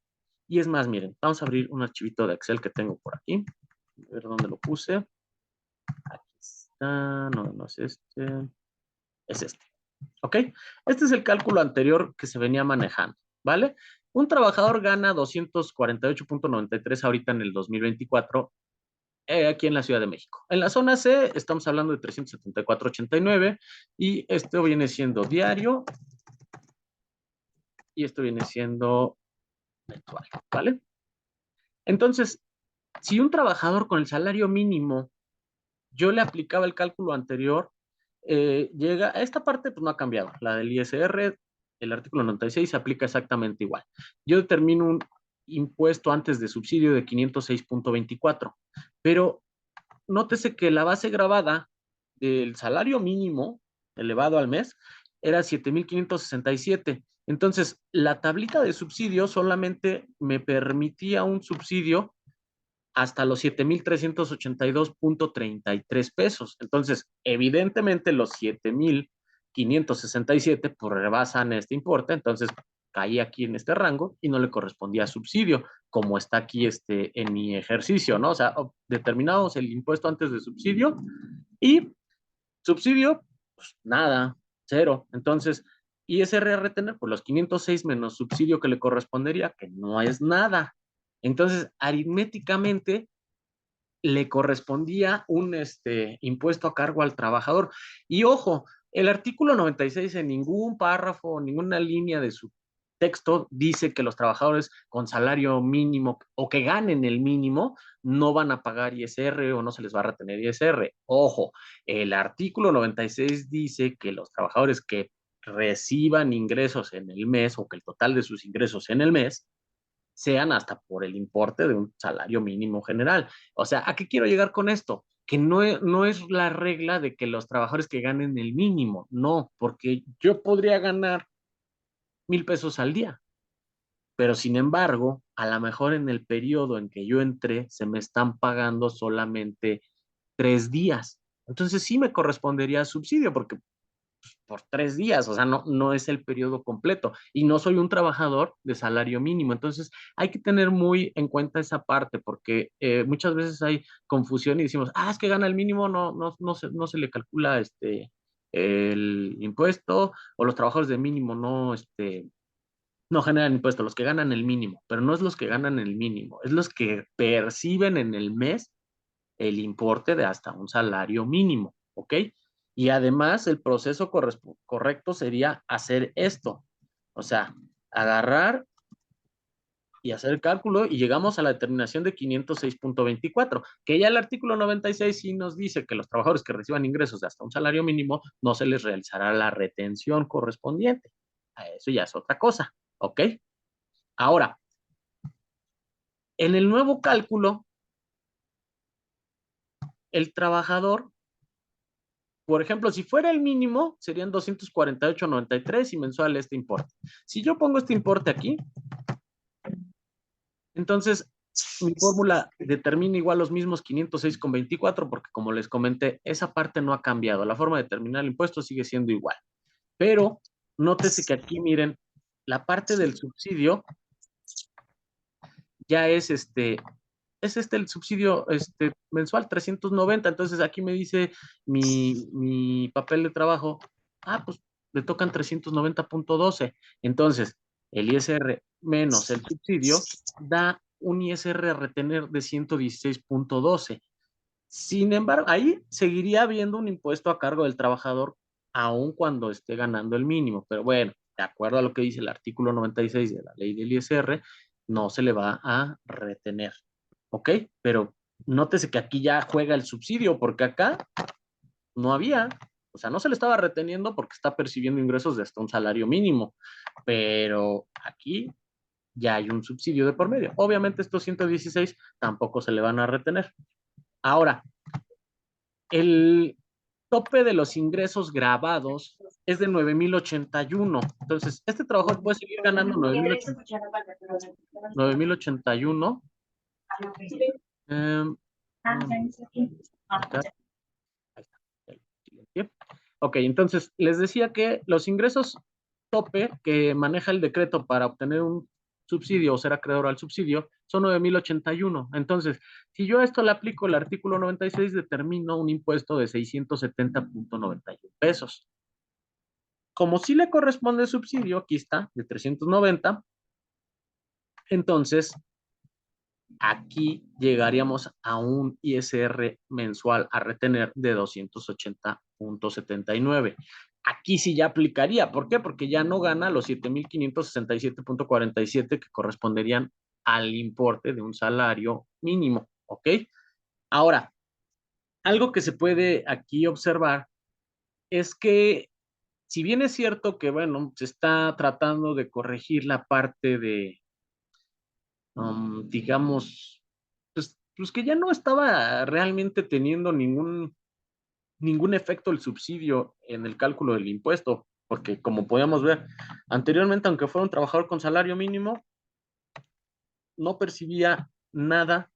y es más, miren, vamos a abrir un archivito de Excel que tengo por aquí, a ver dónde lo puse. Aquí está, no es es este. ¿Ok? Este es el cálculo anterior que se venía manejando, ¿vale? Un trabajador gana 248.93 ahorita en el 2024 aquí en la Ciudad de México. En la zona C estamos hablando de 374.89 y esto viene siendo diario y esto viene siendo mensual, ¿vale? Entonces, si un trabajador con el salario mínimo, yo le aplicaba el cálculo anterior, llega a esta parte, pues no ha cambiado. La del ISR, el artículo 96 se aplica exactamente igual. Yo determino un impuesto antes de subsidio de 506.24, pero nótese que la base grabada del salario mínimo elevado al mes era 7,567. Entonces, la tablita de subsidio solamente me permitía un subsidio hasta los 7,382.33 pesos. Entonces, evidentemente los 7,567 pues rebasan este importe, entonces caí aquí en este rango y no le correspondía subsidio, como está aquí en mi ejercicio, ¿no? O sea, determinamos el impuesto antes de subsidio y subsidio, pues nada, cero. Entonces, ISR a retener, pues los 506 menos subsidio que le correspondería, que no es nada. Entonces, aritméticamente, le correspondía un impuesto a cargo al trabajador. Y ojo, el artículo 96 en ningún párrafo, ninguna línea de su texto dice que los trabajadores con salario mínimo o que ganen el mínimo no van a pagar ISR o no se les va a retener ISR. Ojo, el artículo 96 dice que los trabajadores que reciban ingresos en el mes o que el total de sus ingresos en el mes sean hasta por el importe de un salario mínimo general. O sea, ¿a qué quiero llegar con esto? Que no es la regla de que los trabajadores que ganen el mínimo, no, porque yo podría ganar 1,000 pesos al día, pero sin embargo, a lo mejor en el periodo en que yo entré, se me están pagando solamente 3 días. Entonces sí me correspondería subsidio, porque por 3 días, o sea, no es el periodo completo y no soy un trabajador de salario mínimo. Entonces hay que tener muy en cuenta esa parte porque muchas veces hay confusión y decimos, es que gana el mínimo, no se le calcula el impuesto, o los trabajadores de mínimo no generan impuesto, los que ganan el mínimo, pero no es los que ganan el mínimo, es los que perciben en el mes el importe de hasta un salario mínimo, ¿ok? Y además el proceso correcto sería hacer esto, o sea, agarrar y hacer el cálculo y llegamos a la determinación de 506.24, que ya el artículo 96 sí nos dice que los trabajadores que reciban ingresos de hasta un salario mínimo no se les realizará la retención correspondiente. Eso ya es otra cosa, ¿ok? Ahora, en el nuevo cálculo, el trabajador, por ejemplo, si fuera el mínimo, serían 248.93 y mensual este importe. Si yo pongo este importe aquí, entonces mi fórmula determina igual los mismos 506.24, porque como les comenté, esa parte no ha cambiado. La forma de determinar el impuesto sigue siendo igual. Pero nótese que aquí, miren, la parte del subsidio ya es el subsidio mensual, 390. Entonces aquí me dice mi papel de trabajo, pues le tocan 390.12. Entonces, el ISR menos el subsidio da un ISR a retener de 116.12. Sin embargo, ahí seguiría habiendo un impuesto a cargo del trabajador, aun cuando esté ganando el mínimo. Pero bueno, de acuerdo a lo que dice el artículo 96 de la ley del ISR, no se le va a retener. ¿Ok? Pero nótese que aquí ya juega el subsidio, porque acá no había, o sea, no se le estaba reteniendo porque está percibiendo ingresos de hasta un salario mínimo, pero aquí ya hay un subsidio de por medio. Obviamente estos 116 tampoco se le van a retener. Ahora, el tope de los ingresos grabados es de 9,081. Entonces, este trabajador puede seguir ganando 9,081. Ok, entonces les decía que los ingresos tope que maneja el decreto para obtener un subsidio o ser acreedor al subsidio son 9,081. Entonces, si yo a esto le aplico el artículo 96, determino un impuesto de 670.91 pesos. Como sí le corresponde subsidio, aquí está, de 390, entonces aquí llegaríamos a un ISR mensual a retener de 280.79. Aquí sí ya aplicaría. ¿Por qué? Porque ya no gana los 7,567.47 que corresponderían al importe de un salario mínimo. ¿Ok? Ahora, algo que se puede aquí observar es que, si bien es cierto que, bueno, se está tratando de corregir la parte de, digamos, pues que ya no estaba realmente teniendo ningún efecto el subsidio en el cálculo del impuesto, porque como podíamos ver anteriormente, aunque fuera un trabajador con salario mínimo, no percibía nada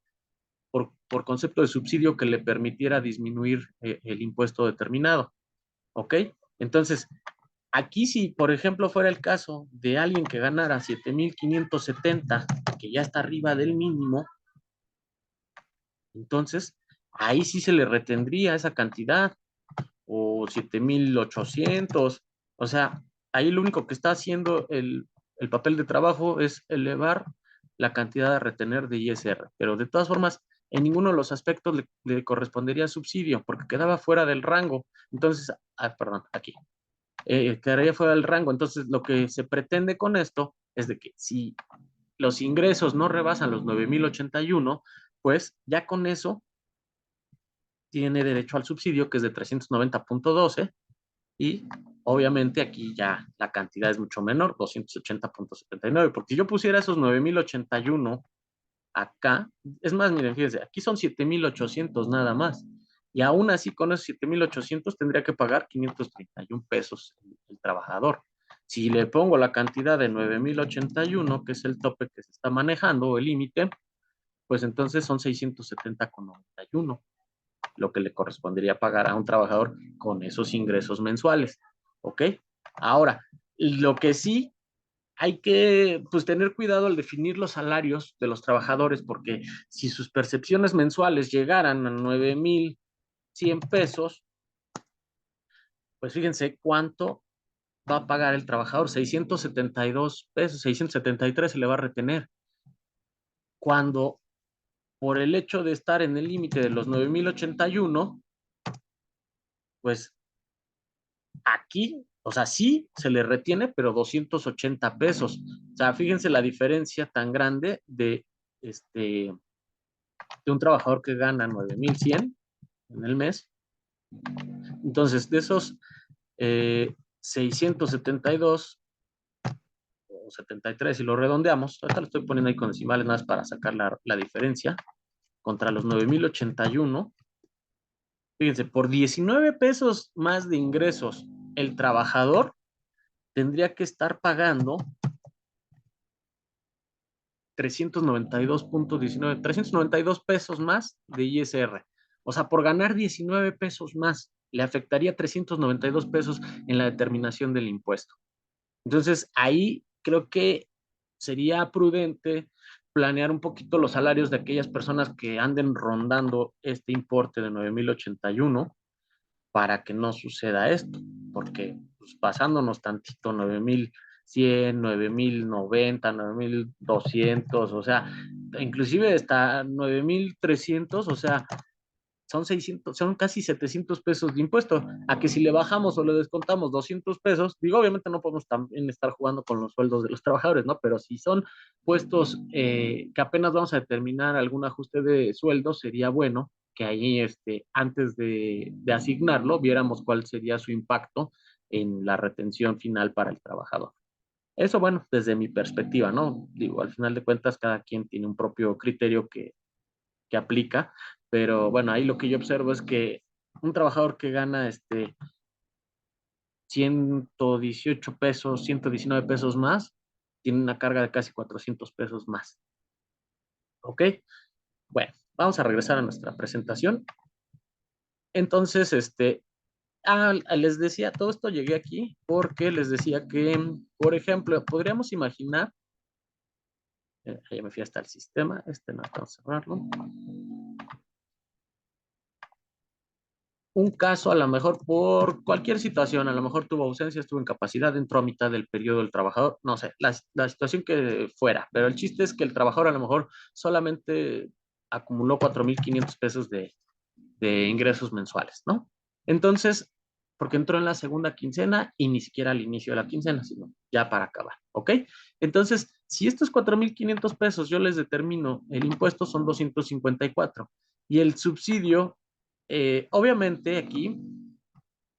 por concepto de subsidio que le permitiera disminuir el impuesto determinado. ¿Ok? Entonces, aquí si, por ejemplo, fuera el caso de alguien que ganara 7,570, que ya está arriba del mínimo, entonces ahí sí se le retendría esa cantidad, o 7,800. O sea, ahí lo único que está haciendo el papel de trabajo es elevar la cantidad a retener de ISR, pero de todas formas, en ninguno de los aspectos le correspondería subsidio, porque quedaba fuera del rango. Entonces, perdón, aquí, quedaría fuera del rango. Entonces, lo que se pretende con esto es de que si los ingresos no rebasan los 9,081, pues ya con eso tiene derecho al subsidio, que es de 390.12, y obviamente aquí ya la cantidad es mucho menor, 280.79, porque si yo pusiera esos 9,081 acá, es más, miren, fíjense, aquí son 7,800 nada más. Y aún así, con esos 7,800 tendría que pagar 531 pesos el trabajador. Si le pongo la cantidad de 9,081, que es el tope que se está manejando, o el límite, pues entonces son 670,91, lo que le correspondería pagar a un trabajador con esos ingresos mensuales. ¿Ok? Ahora, lo que sí hay que pues, tener cuidado al definir los salarios de los trabajadores, porque si sus percepciones mensuales llegaran a 9,100 pesos, pues fíjense cuánto va a pagar el trabajador, 672 pesos, 673 se le va a retener. Cuando por el hecho de estar en el límite de los 9,081, pues aquí, o sea, sí se le retiene, pero 280 pesos. O sea, fíjense la diferencia tan grande de un trabajador que gana 9,100 en el mes. Entonces, de esos 672 o 73, si lo redondeamos, ahorita lo estoy poniendo ahí con decimales nada más para sacar la diferencia, contra los 9,081. Fíjense, por 19 pesos más de ingresos, el trabajador tendría que estar pagando 392.19, 392 pesos más de ISR. O sea, por ganar 19 pesos más, le afectaría 392 pesos en la determinación del impuesto. Entonces, ahí creo que sería prudente planear un poquito los salarios de aquellas personas que anden rondando este importe de 9,081 para que no suceda esto, porque pues, pasándonos tantito 9,100, 9,090, 9,200, o sea, inclusive hasta 9,300, o sea, son 600, son casi 700 pesos de impuesto, a que si le bajamos o le descontamos 200 pesos, digo, obviamente no podemos también estar jugando con los sueldos de los trabajadores, ¿no? Pero si son puestos que apenas vamos a determinar algún ajuste de sueldo, sería bueno que ahí, antes de asignarlo, viéramos cuál sería su impacto en la retención final para el trabajador. Eso, bueno, desde mi perspectiva, ¿no? Digo, al final de cuentas, cada quien tiene un propio criterio que aplica, pero bueno, ahí lo que yo observo es que un trabajador que gana 118 pesos, 119 pesos más, tiene una carga de casi 400 pesos más. ¿Ok? Bueno, vamos a regresar a nuestra presentación. Entonces, les decía, todo esto llegué aquí porque les decía que, por ejemplo, podríamos imaginar, ya me fui hasta el sistema, no, vamos a cerrarlo. Un caso a lo mejor por cualquier situación, a lo mejor tuvo ausencia, estuvo incapacidad, entró a mitad del periodo del trabajador, no sé, la situación que fuera, pero el chiste es que el trabajador a lo mejor solamente acumuló 4,500 pesos de ingresos mensuales, ¿no? Entonces, porque entró en la segunda quincena y ni siquiera al inicio de la quincena, sino ya para acabar, ¿ok? Entonces, si estos 4,500 pesos yo les determino el impuesto son 254 y el subsidio, obviamente aquí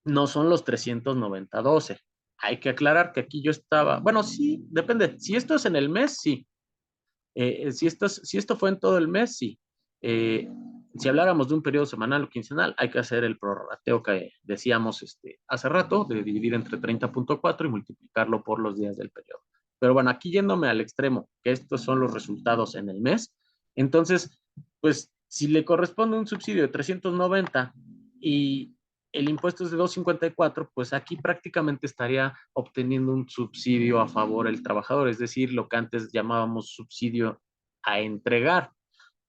no son los 390.12. Hay que aclarar que aquí yo estaba, bueno, sí, depende. Si esto es en el mes, sí. Si esto fue en todo el mes, sí. Si habláramos de un periodo semanal o quincenal, hay que hacer el prorrateo que decíamos hace rato, de dividir entre 30.4 y multiplicarlo por los días del periodo. Pero bueno, aquí yéndome al extremo, que estos son los resultados en el mes, entonces, pues si le corresponde un subsidio de 390 y el impuesto es de 254, pues aquí prácticamente estaría obteniendo un subsidio a favor del trabajador, es decir, lo que antes llamábamos subsidio a entregar.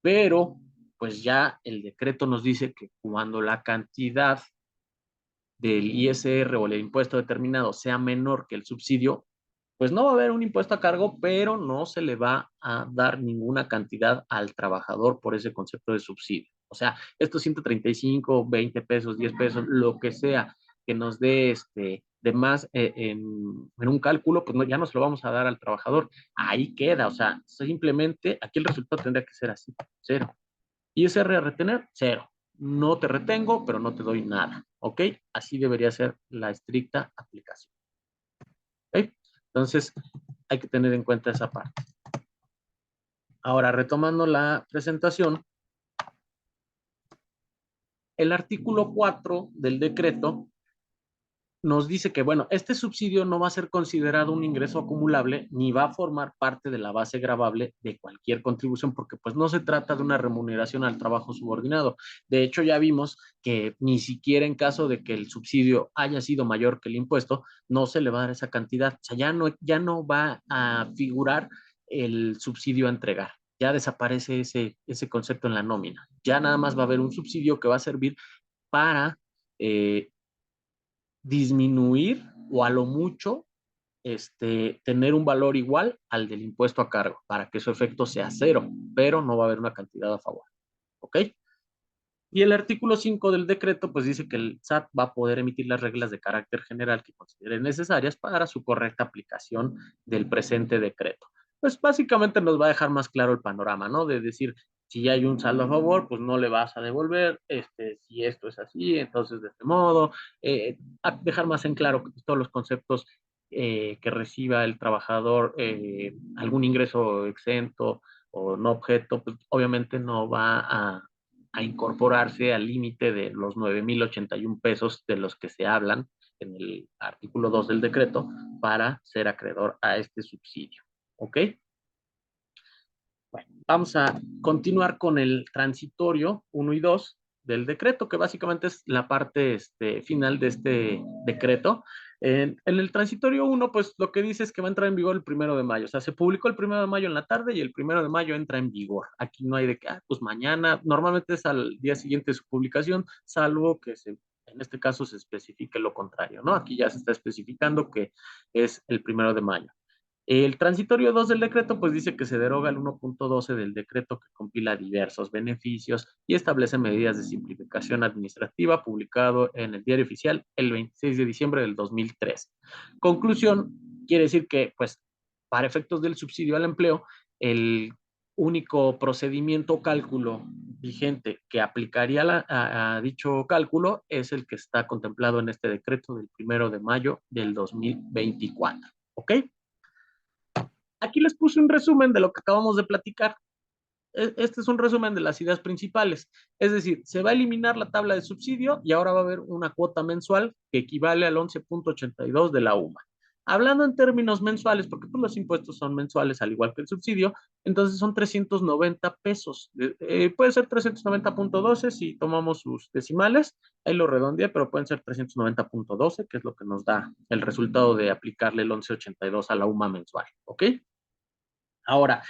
Pero, pues ya el decreto nos dice que cuando la cantidad del ISR o el impuesto determinado sea menor que el subsidio, pues no va a haber un impuesto a cargo, pero no se le va a dar ninguna cantidad al trabajador por ese concepto de subsidio. O sea, estos 135, 20 pesos, 10 pesos, lo que sea que nos dé de más en un cálculo, pues no, ya no se lo vamos a dar al trabajador. Ahí queda, o sea, simplemente aquí el resultado tendría que ser así, cero. ISR a retener, cero. No te retengo, pero no te doy nada. ¿Ok? Así debería ser la estricta aplicación. ¿Ok? Entonces, hay que tener en cuenta esa parte. Ahora, retomando la presentación, el artículo 4 del decreto nos dice que, bueno, este subsidio no va a ser considerado un ingreso acumulable ni va a formar parte de la base gravable de cualquier contribución, porque pues no se trata de una remuneración al trabajo subordinado. De hecho, ya vimos que ni siquiera en caso de que el subsidio haya sido mayor que el impuesto, no se le va a dar esa cantidad. O sea, ya no va a figurar el subsidio a entregar. Ya desaparece ese concepto en la nómina. Ya nada más va a haber un subsidio que va a servir para disminuir o a lo mucho tener un valor igual al del impuesto a cargo para que su efecto sea cero, pero no va a haber una cantidad a favor. ¿Ok? Y el artículo 5 del decreto pues dice que el SAT va a poder emitir las reglas de carácter general que considere necesarias para su correcta aplicación del presente decreto. Pues básicamente nos va a dejar más claro el panorama, ¿no? De decir, si hay un saldo a favor, pues no le vas a devolver, si esto es así, entonces de este modo, a dejar más en claro todos los conceptos que reciba el trabajador, algún ingreso exento o no objeto, pues obviamente no va a incorporarse al límite de los 9,081 pesos de los que se hablan en el artículo 2 del decreto para ser acreedor a este subsidio. ¿Ok? Bueno, vamos a continuar con el transitorio 1 y 2 del decreto, que básicamente es la parte final de este decreto. En el transitorio 1, pues lo que dice es que va a entrar en vigor el 1 de mayo. O sea, se publicó el 1 de mayo en la tarde y el 1 de mayo entra en vigor. Aquí no hay de que, pues mañana, normalmente es al día siguiente de su publicación, salvo que en este caso se especifique lo contrario, ¿no? Aquí ya se está especificando que es el 1 de mayo. El transitorio 2 del decreto, pues dice que se deroga el 1.12 del decreto que compila diversos beneficios y establece medidas de simplificación administrativa, publicado en el Diario Oficial el 26 de diciembre del 2003. Conclusión, quiere decir que, pues, para efectos del subsidio al empleo, el único procedimiento o cálculo vigente que aplicaría a dicho cálculo es el que está contemplado en este decreto del 1 de mayo del 2024. ¿Ok? Aquí les puse un resumen de lo que acabamos de platicar. Este es un resumen de las ideas principales. Es decir, se va a eliminar la tabla de subsidio y ahora va a haber una cuota mensual que equivale al 11.82 de la UMA. Hablando en términos mensuales, porque pues, los impuestos son mensuales al igual que el subsidio, entonces son 390 pesos. Puede ser 390.12 si tomamos sus decimales, ahí lo redondeé, pero pueden ser 390.12, que es lo que nos da el resultado de aplicarle el 11.82 a la UMA mensual. ¿Ok? Ahora,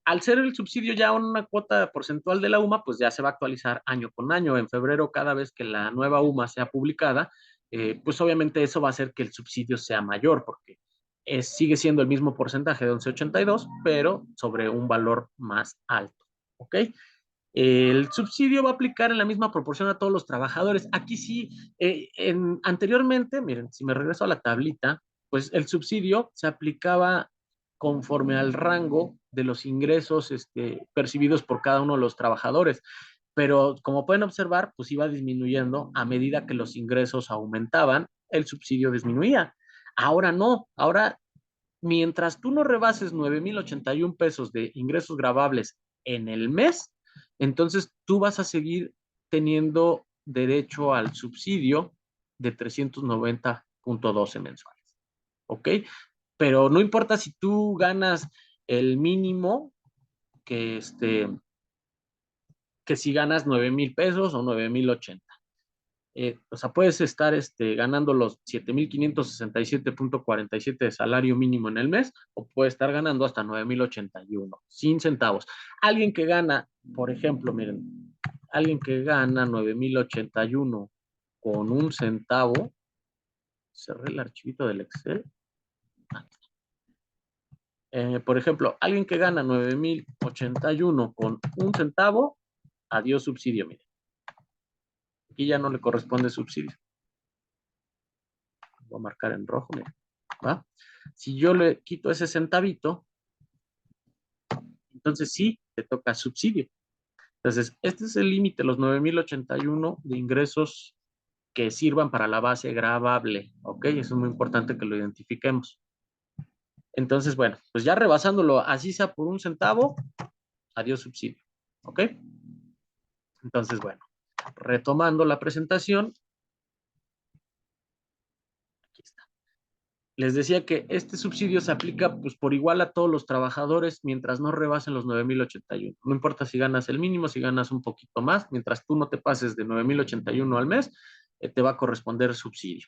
al ser el subsidio ya una cuota porcentual de la UMA, pues ya se va a actualizar año con año. En febrero, cada vez que la nueva UMA sea publicada, pues obviamente eso va a hacer que el subsidio sea mayor, porque sigue siendo el mismo porcentaje de 11.82, pero sobre un valor más alto. ¿Ok? El subsidio va a aplicar en la misma proporción a todos los trabajadores. Aquí sí, anteriormente, miren, si me regreso a la tablita, pues el subsidio se aplicaba conforme al rango de los ingresos percibidos por cada uno de los trabajadores. Pero como pueden observar, pues iba disminuyendo a medida que los ingresos aumentaban, el subsidio disminuía. Ahora no, ahora mientras tú no rebases 9,081 pesos de ingresos gravables en el mes, entonces tú vas a seguir teniendo derecho al subsidio de 390.12 mensuales. ¿Ok? Pero no importa si tú ganas el mínimo que que si ganas 9,000 pesos o 9,080. O sea, puedes estar ganando los 7,567.47 de salario mínimo en el mes o puedes estar ganando hasta 9,081, sin centavos. Alguien que gana, por ejemplo, miren, alguien que gana 9,081 con un centavo, cerré el archivito del Excel. Por ejemplo, alguien que gana 9,081 con un centavo, adiós subsidio, miren. Aquí ya no le corresponde subsidio. Voy a marcar en rojo, miren. ¿Va? Si yo le quito ese centavito, entonces sí, te toca subsidio. Entonces, este es el límite, los 9,081 de ingresos que sirvan para la base gravable, ¿ok? Eso es muy importante que lo identifiquemos. Entonces, bueno, pues ya rebasándolo, así sea por 1 centavo, adiós subsidio, ¿ok? Entonces, bueno, retomando la presentación, aquí está. Les decía que este subsidio se aplica pues por igual a todos los trabajadores mientras no rebasen los 9,081. No importa si ganas el mínimo, si ganas un poquito más, mientras tú no te pases de 9,081 al mes, te va a corresponder subsidio.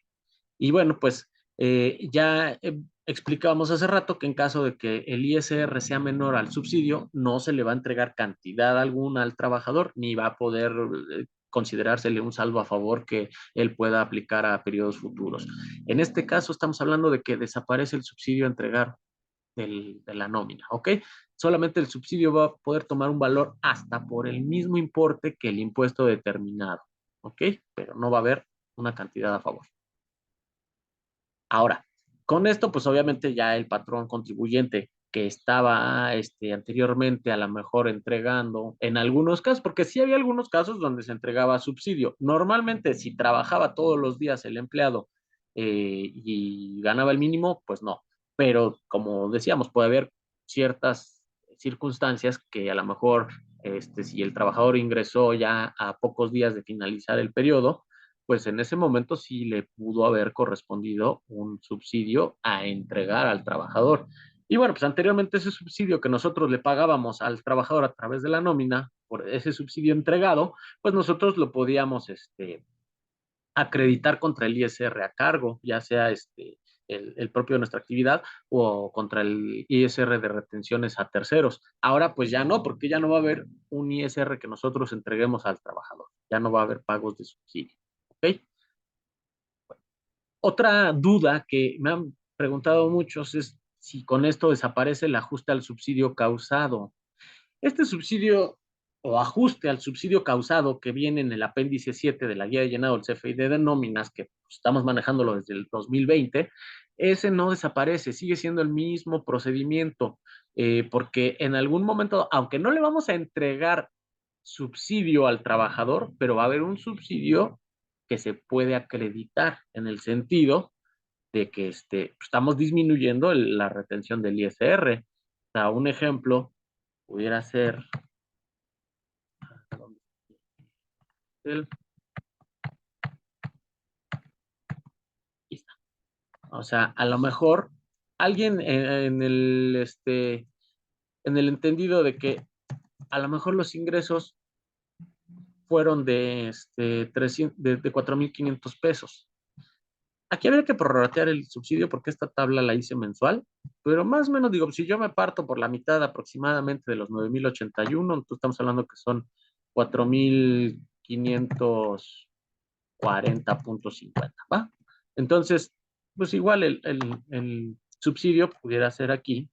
Y bueno, pues ya explicábamos hace rato que en caso de que el ISR sea menor al subsidio, no se le va a entregar cantidad alguna al trabajador, ni va a poder considerársele un saldo a favor que él pueda aplicar a periodos futuros. En este caso estamos hablando de que desaparece el subsidio a entregar de la nómina, ¿ok? Solamente el subsidio va a poder tomar un valor hasta por el mismo importe que el impuesto determinado, ¿ok? Pero no va a haber una cantidad a favor. Ahora, con esto, pues obviamente ya el patrón contribuyente que estaba anteriormente a lo mejor entregando en algunos casos, porque sí había algunos casos donde se entregaba subsidio. Normalmente, si trabajaba todos los días el empleado y ganaba el mínimo, pues no. Pero como decíamos, puede haber ciertas circunstancias que a lo mejor, si el trabajador ingresó ya a pocos días de finalizar el periodo, pues en ese momento sí le pudo haber correspondido un subsidio a entregar al trabajador. Y bueno, pues anteriormente ese subsidio que nosotros le pagábamos al trabajador a través de la nómina, por ese subsidio entregado, pues nosotros lo podíamos acreditar contra el ISR a cargo, ya sea el propio de nuestra actividad o contra el ISR de retenciones a terceros. Ahora pues ya no, porque ya no va a haber un ISR que nosotros entreguemos al trabajador, ya no va a haber pagos de subsidio. ¿Ok? Otra duda que me han preguntado muchos es si con esto desaparece el ajuste al subsidio causado. Este subsidio o ajuste al subsidio causado que viene en el apéndice 7 de la guía de llenado del CFDI de nóminas, que estamos manejándolo desde el 2020, ese no desaparece, sigue siendo el mismo procedimiento, porque en algún momento, aunque no le vamos a entregar subsidio al trabajador, pero va a haber un subsidio que se puede acreditar en el sentido de que estamos disminuyendo la retención del ISR. O sea, un ejemplo pudiera ser el, o sea, a lo mejor alguien en el entendido de que a lo mejor los ingresos fueron de 4,500 pesos. Aquí habría que prorratear el subsidio porque esta tabla la hice mensual, pero más o menos digo, si yo me parto por la mitad aproximadamente de los 9,081, entonces estamos hablando que son 4,540.50, ¿va? Entonces, pues igual el subsidio pudiera ser aquí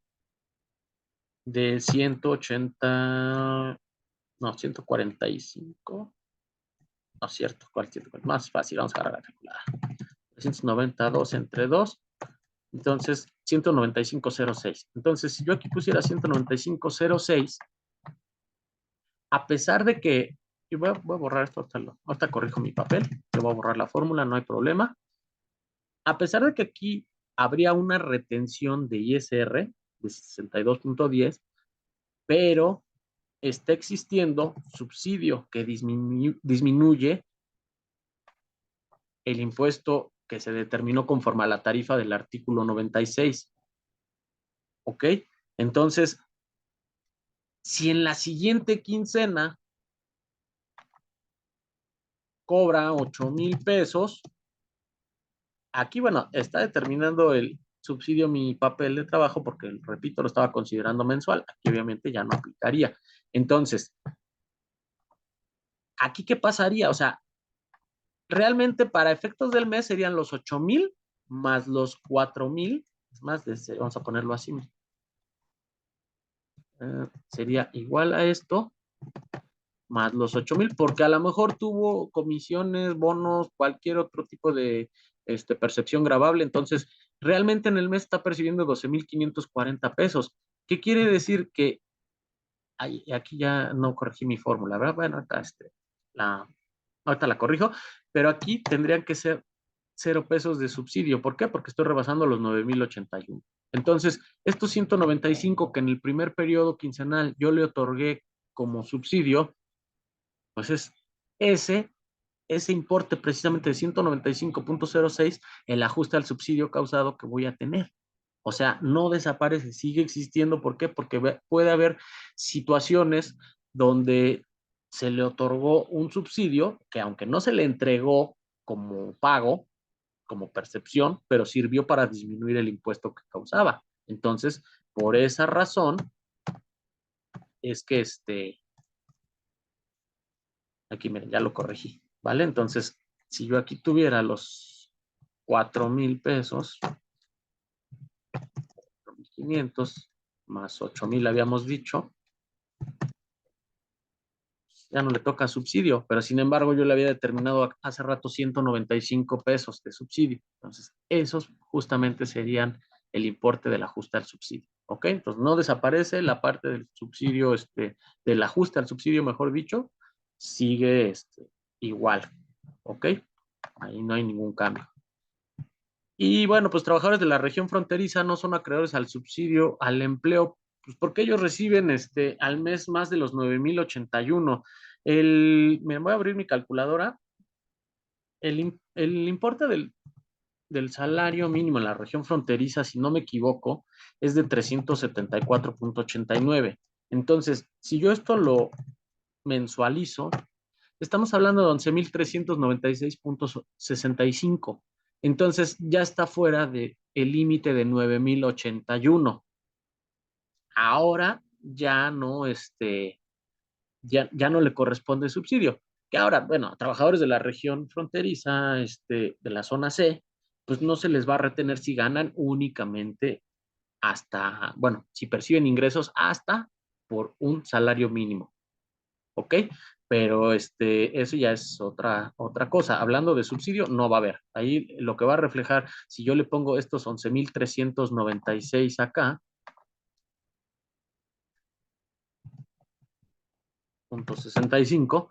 de 180, no, 145, no es cierto, ¿cuál 140? Más fácil, vamos a agarrar la calculadora. 392 entre 2, entonces 195.06. Entonces, si yo aquí pusiera 195.06, a pesar de que, y voy a borrar esto, ahorita corrijo mi papel, yo voy a borrar la fórmula, no hay problema. A pesar de que aquí habría una retención de ISR de 62.10, pero está existiendo subsidio que disminuye el impuesto que se determinó conforme a la tarifa del artículo 96. ¿Ok? Entonces, si en la siguiente quincena cobra 8,000 pesos, aquí, bueno, está determinando el subsidio mi papel de trabajo porque, repito, lo estaba considerando mensual. Aquí obviamente ya no aplicaría. Entonces, ¿aquí qué pasaría? O sea, realmente para efectos del mes serían los 8,000 más los 4,000, es más, vamos a ponerlo así. Sería igual a esto, más los 8,000, porque a lo mejor tuvo comisiones, bonos, cualquier otro tipo de percepción gravable. Entonces, realmente en el mes está percibiendo 12,540 pesos. ¿Qué quiere decir? Que aquí ya no corregí mi fórmula, ¿verdad? Bueno, ahorita la corrijo. pero aquí tendrían que ser 0 pesos de subsidio. ¿Por qué? Porque estoy rebasando los 9,081. Entonces, estos 195 que en el primer periodo quincenal yo le otorgué como subsidio, pues es ese importe precisamente de 195.06, el ajuste al subsidio causado que voy a tener. O sea, no desaparece, sigue existiendo. ¿Por qué? Porque puede haber situaciones donde se le otorgó un subsidio que aunque no se le entregó como pago, como percepción, pero sirvió para disminuir el impuesto que causaba. Entonces, por esa razón, es que aquí miren, ya lo corregí, ¿vale? Entonces, si yo aquí tuviera los 4,000 pesos, 4,500 más 8,000 habíamos dicho, ya no le toca subsidio, pero sin embargo yo le había determinado hace rato 195 pesos de subsidio. Entonces, esos justamente serían el importe del ajuste al subsidio, ¿ok? Entonces, no desaparece la parte del subsidio, del ajuste al subsidio, mejor dicho, sigue igual, ¿ok? Ahí no hay ningún cambio. Y bueno, pues trabajadores de la región fronteriza no son acreedores al subsidio al empleo, pues porque ellos reciben al mes más de los 9,081. Me voy a abrir mi calculadora. El importe del salario mínimo en la región fronteriza, si no me equivoco, es de 374.89. Entonces, si yo esto lo mensualizo, estamos hablando de 11,396.65. Entonces ya está fuera del límite de 9,081. Ahora ya no, ya no le corresponde subsidio. Que ahora, bueno, a trabajadores de la región fronteriza, de la zona C, pues no se les va a retener si ganan únicamente hasta, bueno, si perciben ingresos hasta por un salario mínimo. ¿Ok? Pero eso ya es otra cosa. Hablando de subsidio, no va a haber. Ahí lo que va a reflejar, si yo le pongo estos 11,396 acá, .65,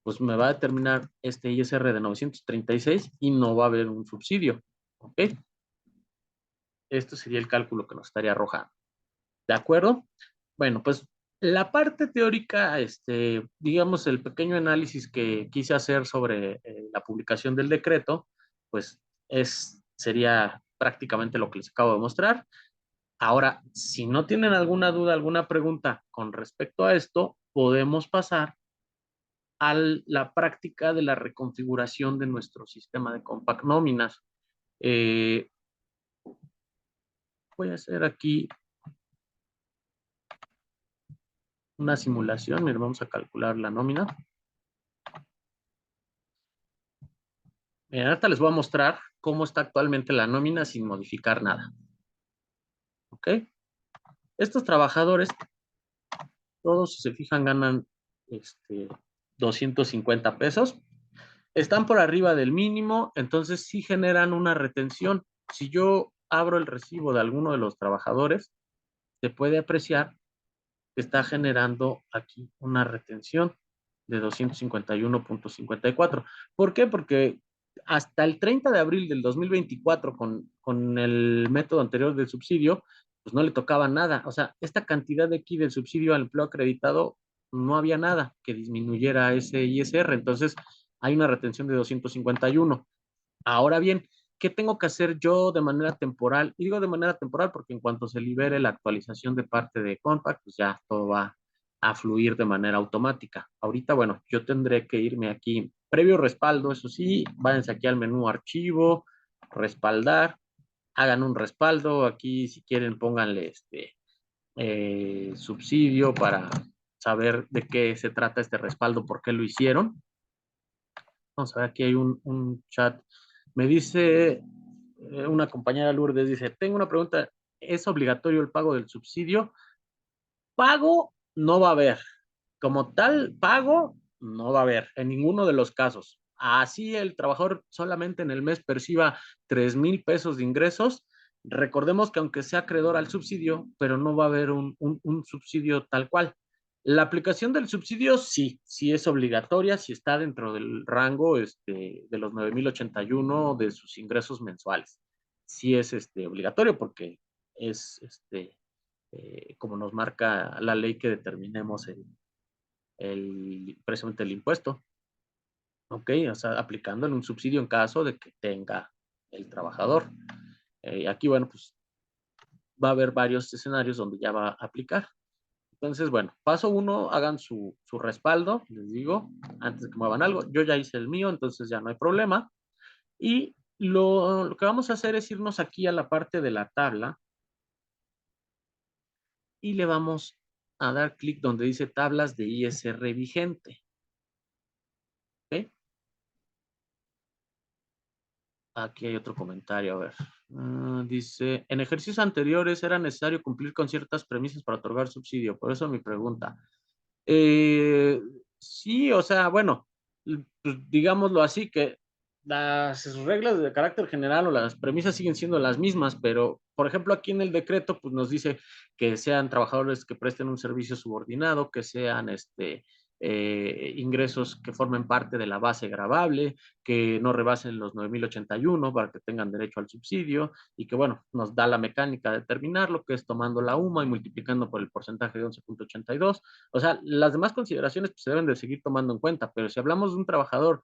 pues me va a determinar este ISR de 936 y no va a haber un subsidio. ¿Ok? Esto sería el cálculo que nos estaría arrojando. ¿De acuerdo? Bueno, pues la parte teórica, digamos, el pequeño análisis que quise hacer sobre la publicación del decreto, pues sería prácticamente lo que les acabo de mostrar. Ahora, si no tienen alguna duda, alguna pregunta con respecto a esto, podemos pasar a la práctica de la reconfiguración de nuestro sistema de compact nóminas. Voy a hacer aquí una simulación. Miren, vamos a calcular la nómina. Miren, ahorita les voy a mostrar cómo está actualmente la nómina sin modificar nada. ¿Ok? Estos trabajadores, todos, si se fijan, ganan 250 pesos. Están por arriba del mínimo, entonces sí generan una retención. Si yo abro el recibo de alguno de los trabajadores, se puede apreciar que está generando aquí una retención de 251.54. ¿Por qué? Porque hasta el 30 de abril del 2024, con el método anterior del subsidio, pues no le tocaba nada. O sea, esta cantidad de aquí del subsidio al empleo acreditado, no había nada que disminuyera ese ISR. Entonces, hay una retención de 251. Ahora bien, ¿qué tengo que hacer yo de manera temporal? Y digo de manera temporal porque en cuanto se libere la actualización de parte de Compact, pues ya todo va a fluir de manera automática. Ahorita, bueno, yo tendré que irme aquí, previo respaldo, eso sí, váyanse aquí al menú archivo, respaldar, hagan un respaldo, aquí si quieren pónganle subsidio para saber de qué se trata este respaldo, por qué lo hicieron. Vamos a ver, aquí hay un chat. Me dice una compañera Lourdes, dice, tengo una pregunta, ¿es obligatorio el pago del subsidio? Pago no va a haber. Como tal, pago no va a haber en ninguno de los casos. Así el trabajador solamente en el mes perciba 3,000 pesos de ingresos. Recordemos que aunque sea acreedor al subsidio, pero no va a haber un subsidio tal cual. La aplicación del subsidio sí es obligatoria si está dentro del rango de los 9,081 de sus ingresos mensuales. Sí es obligatorio porque es como nos marca la ley que determinemos precisamente el impuesto. Ok, o sea, aplicándole un subsidio en caso de que tenga el trabajador. Aquí, bueno, pues va a haber varios escenarios donde ya va a aplicar. Entonces, bueno, paso 1, hagan su respaldo, les digo, antes de que muevan algo. Yo ya hice el mío, entonces ya no hay problema. Y lo que vamos a hacer es irnos aquí a la parte de la tabla y le vamos a dar clic donde dice tablas de ISR vigente. ¿Ok? Aquí hay otro comentario, a ver. Dice, en ejercicios anteriores era necesario cumplir con ciertas premisas para otorgar subsidio. Por eso mi pregunta. Sí, o sea, bueno, pues, digámoslo así, que las reglas de carácter general o las premisas siguen siendo las mismas, pero, por ejemplo, aquí en el decreto, pues nos dice que sean trabajadores que presten un servicio subordinado, que sean ingresos que formen parte de la base gravable, que no rebasen los 9,081 para que tengan derecho al subsidio y que, bueno, nos da la mecánica de determinarlo, que es tomando la UMA y multiplicando por el porcentaje de 11,82. O sea, las demás consideraciones pues, se deben de seguir tomando en cuenta, pero si hablamos de un trabajador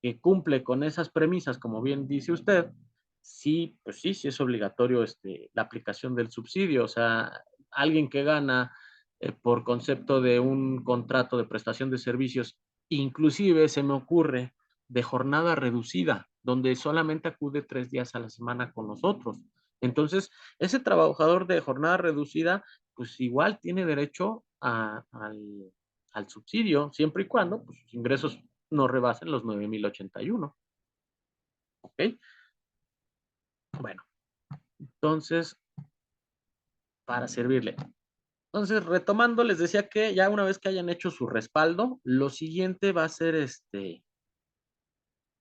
que cumple con esas premisas, como bien dice usted, sí, pues sí es obligatorio la aplicación del subsidio. O sea, alguien que gana por concepto de un contrato de prestación de servicios, inclusive se me ocurre de jornada reducida, donde solamente acude 3 días a la semana con nosotros. Entonces, ese trabajador de jornada reducida, pues igual tiene derecho al subsidio, siempre y cuando pues, sus ingresos no rebasen los 9,081. ¿Ok? Bueno, entonces, para servirle. Entonces, retomando, les decía que ya una vez que hayan hecho su respaldo, lo siguiente va a ser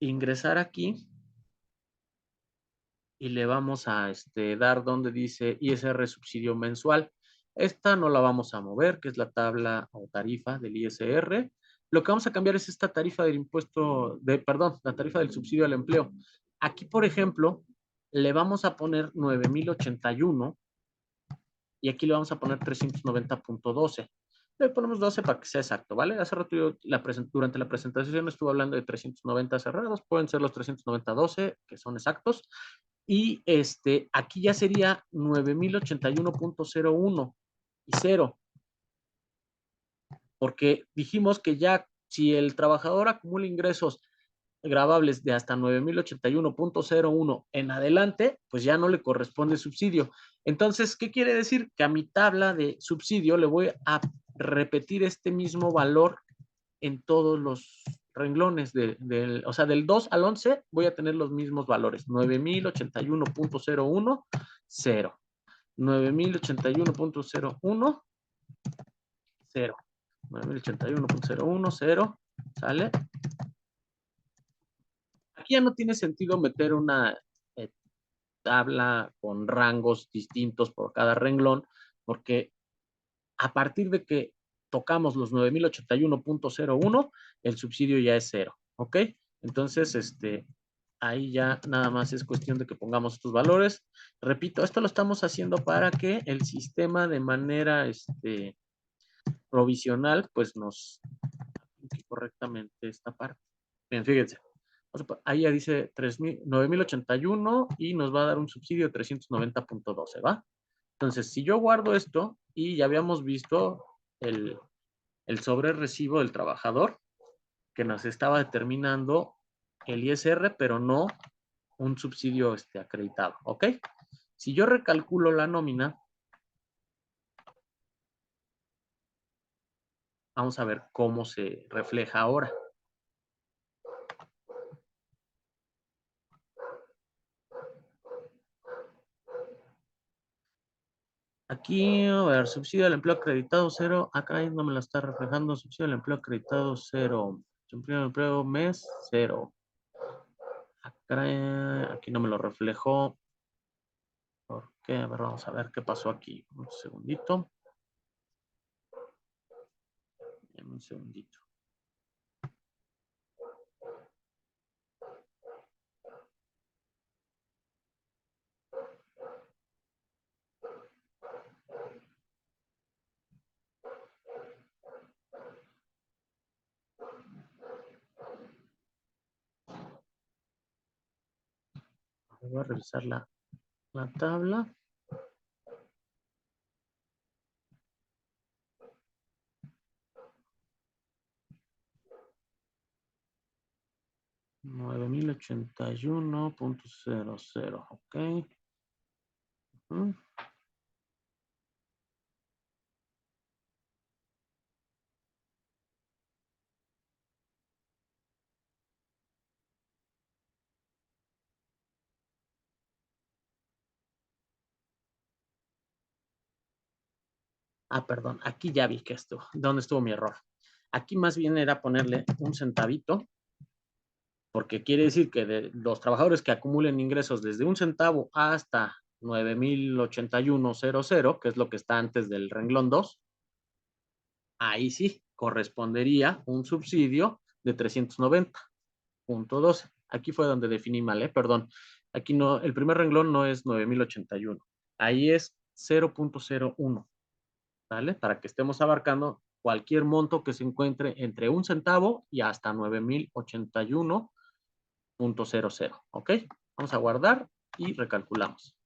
ingresar aquí y le vamos a dar donde dice ISR subsidio mensual. Esta no la vamos a mover, que es la tabla o tarifa del ISR. Lo que vamos a cambiar es esta tarifa del impuesto, perdón, la tarifa del subsidio al empleo. Aquí, por ejemplo, le vamos a poner 9,081 y aquí le vamos a poner 390.12. Le ponemos 12 para que sea exacto, ¿vale? Hace rato yo durante la presentación estuve hablando de 390 cerrados, pueden ser los 390.12, que son exactos. Y aquí ya sería 9,081.01 y 0. Porque dijimos que ya si el trabajador acumula ingresos gravables de hasta 9,081.01 en adelante, pues ya no le corresponde subsidio. Entonces, ¿qué quiere decir? Que a mi tabla de subsidio le voy a repetir este mismo valor en todos los renglones, o sea, del 2 al 11 voy a tener los mismos valores, 9,081.01, 0. 9,081.01, 0. 9,081.01, 0, ¿sale? Aquí ya no tiene sentido meter una tabla con rangos distintos por cada renglón, porque a partir de que tocamos los 9,081.01, el subsidio ya es 0, ¿ok? Entonces, ahí ya nada más es cuestión de que pongamos estos valores. Repito, esto lo estamos haciendo para que el sistema de manera provisional, pues nos aplique correctamente esta parte. Bien, fíjense. Ahí ya dice 9,081 y nos va a dar un subsidio de 390.12, ¿va? Entonces, si yo guardo esto y ya habíamos visto el sobre recibo del trabajador que nos estaba determinando el ISR, pero no un subsidio acreditado, ¿ok? Si yo recalculo la nómina, vamos a ver cómo se refleja ahora. Aquí, a ver, subsidio al empleo acreditado 0. Acá no me lo está reflejando. Subsidio al empleo acreditado 0. Subsidio al empleo mes 0. Acá, aquí no me lo reflejó. ¿Por qué? A ver, vamos a ver qué pasó aquí. Un segundito. Dame un segundito. Voy a revisar la tabla. $9,081.00, ok. Perdón, aquí ya vi que esto, ¿dónde estuvo mi error? Aquí más bien era ponerle un centavito, porque quiere decir que de los trabajadores que acumulen ingresos desde un centavo hasta 9,081.00, que es lo que está antes del renglón 2, ahí sí correspondería un subsidio de 390.12. Aquí fue donde definí mal, perdón. Aquí no, el primer renglón no es 9,081. Ahí es 0.01. ¿Vale? Para que estemos abarcando cualquier monto que se encuentre entre un centavo y hasta 9,081.00. ¿Ok? Vamos a guardar y recalculamos.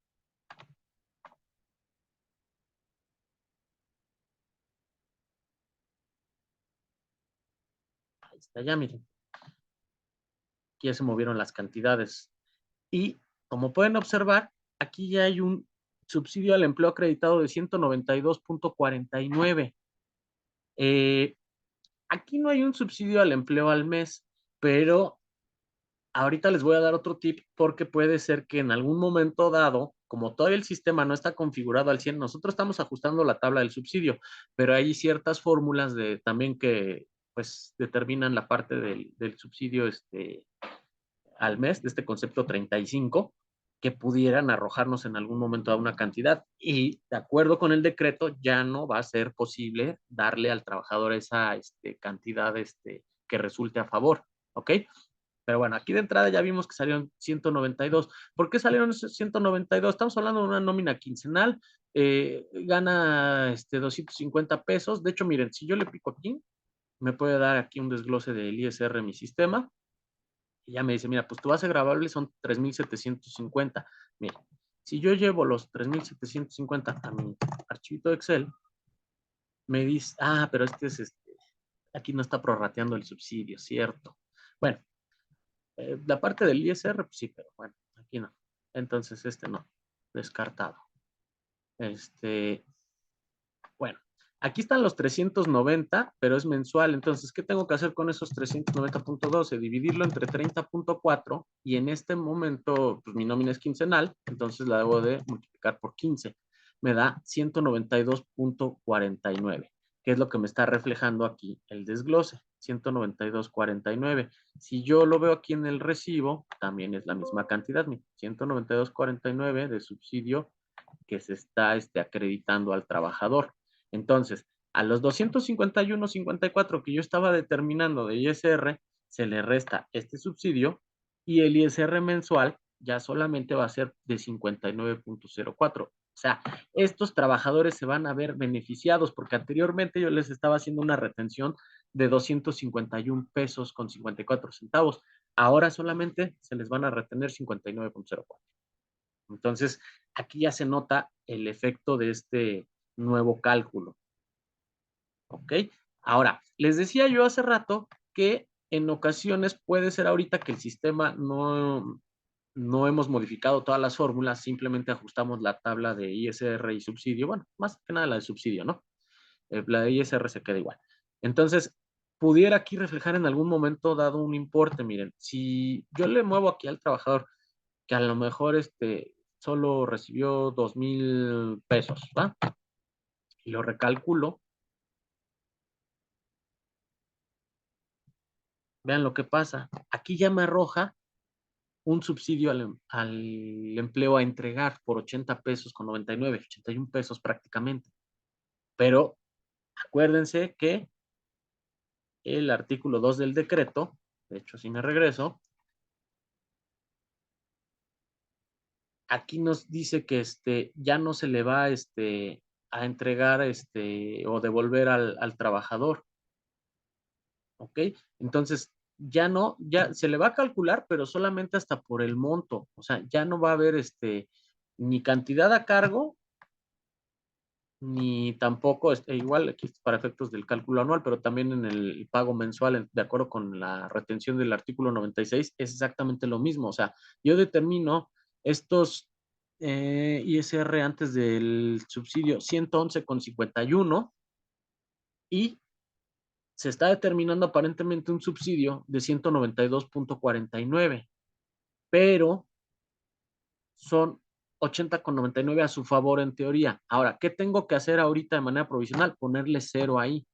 Ahí está ya, miren. Aquí ya se movieron las cantidades. Y como pueden observar, aquí ya hay un subsidio al empleo acreditado de 192.49. Aquí no hay un subsidio al empleo al mes, pero ahorita les voy a dar otro tip porque puede ser que en algún momento dado, como todavía el sistema no está configurado al 100, nosotros estamos ajustando la tabla del subsidio, pero hay ciertas fórmulas también que pues determinan la parte del subsidio al mes, de este concepto 35, que pudieran arrojarnos en algún momento a una cantidad. Y de acuerdo con el decreto, ya no va a ser posible darle al trabajador esa cantidad que resulte a favor. ¿Ok? Pero bueno, aquí de entrada ya vimos que salieron 192. ¿Por qué salieron esos 192? Estamos hablando de una nómina quincenal, gana 250 pesos. De hecho, miren, si yo le pico aquí, me puede dar aquí un desglose del ISR en mi sistema. Y ya me dice, mira, pues tu base gravable son 3,750. Mira, si yo llevo los 3,750 a mi archivito de Excel, me dice, pero aquí no está prorrateando el subsidio, ¿cierto? Bueno, la parte del ISR, pues sí, pero bueno, aquí no. Entonces, no, descartado. Bueno, aquí están los 390, pero es mensual. Entonces, ¿qué tengo que hacer con esos 390.12? Dividirlo entre 30.4 y en este momento, pues mi nómina es quincenal, entonces la debo de multiplicar por 15. Me da 192.49, que es lo que me está reflejando aquí el desglose. 192.49. Si yo lo veo aquí en el recibo, también es la misma cantidad, 192.49 de subsidio que se está acreditando al trabajador. Entonces, a los 251.54 que yo estaba determinando de ISR, se le resta este subsidio y el ISR mensual ya solamente va a ser de 59.04. O sea, estos trabajadores se van a ver beneficiados porque anteriormente yo les estaba haciendo una retención de 251 pesos con 54 centavos. Ahora solamente se les van a retener 59.04. Entonces, aquí ya se nota el efecto de este nuevo cálculo. ¿Ok? Ahora, les decía yo hace rato que en ocasiones puede ser ahorita que el sistema no hemos modificado todas las fórmulas, simplemente ajustamos la tabla de ISR y subsidio. Bueno, más que nada la de subsidio, ¿no? La de ISR se queda igual. Entonces, pudiera aquí reflejar en algún momento dado un importe. Miren, si yo le muevo aquí al trabajador que a lo mejor solo recibió 2,000 pesos, ¿va? Y lo recalculo. Vean lo que pasa. Aquí ya me arroja un subsidio al empleo a entregar por 80 pesos con 99, 81 pesos prácticamente. Pero acuérdense que el artículo 2 del decreto, de hecho, si me regreso, aquí nos dice que ya no se le va a entregar o devolver al trabajador. ¿Ok? Entonces, ya se le va a calcular, pero solamente hasta por el monto. O sea, ya no va a haber ni cantidad a cargo, ni tampoco, igual aquí es para efectos del cálculo anual, pero también en el pago mensual, de acuerdo con la retención del artículo 96, es exactamente lo mismo. O sea, yo determino estos ISR antes del subsidio 111,51 y se está determinando aparentemente un subsidio de 192,49, pero son 80,99 a su favor en teoría. Ahora, ¿qué tengo que hacer ahorita de manera provisional? Ponerle 0 ahí,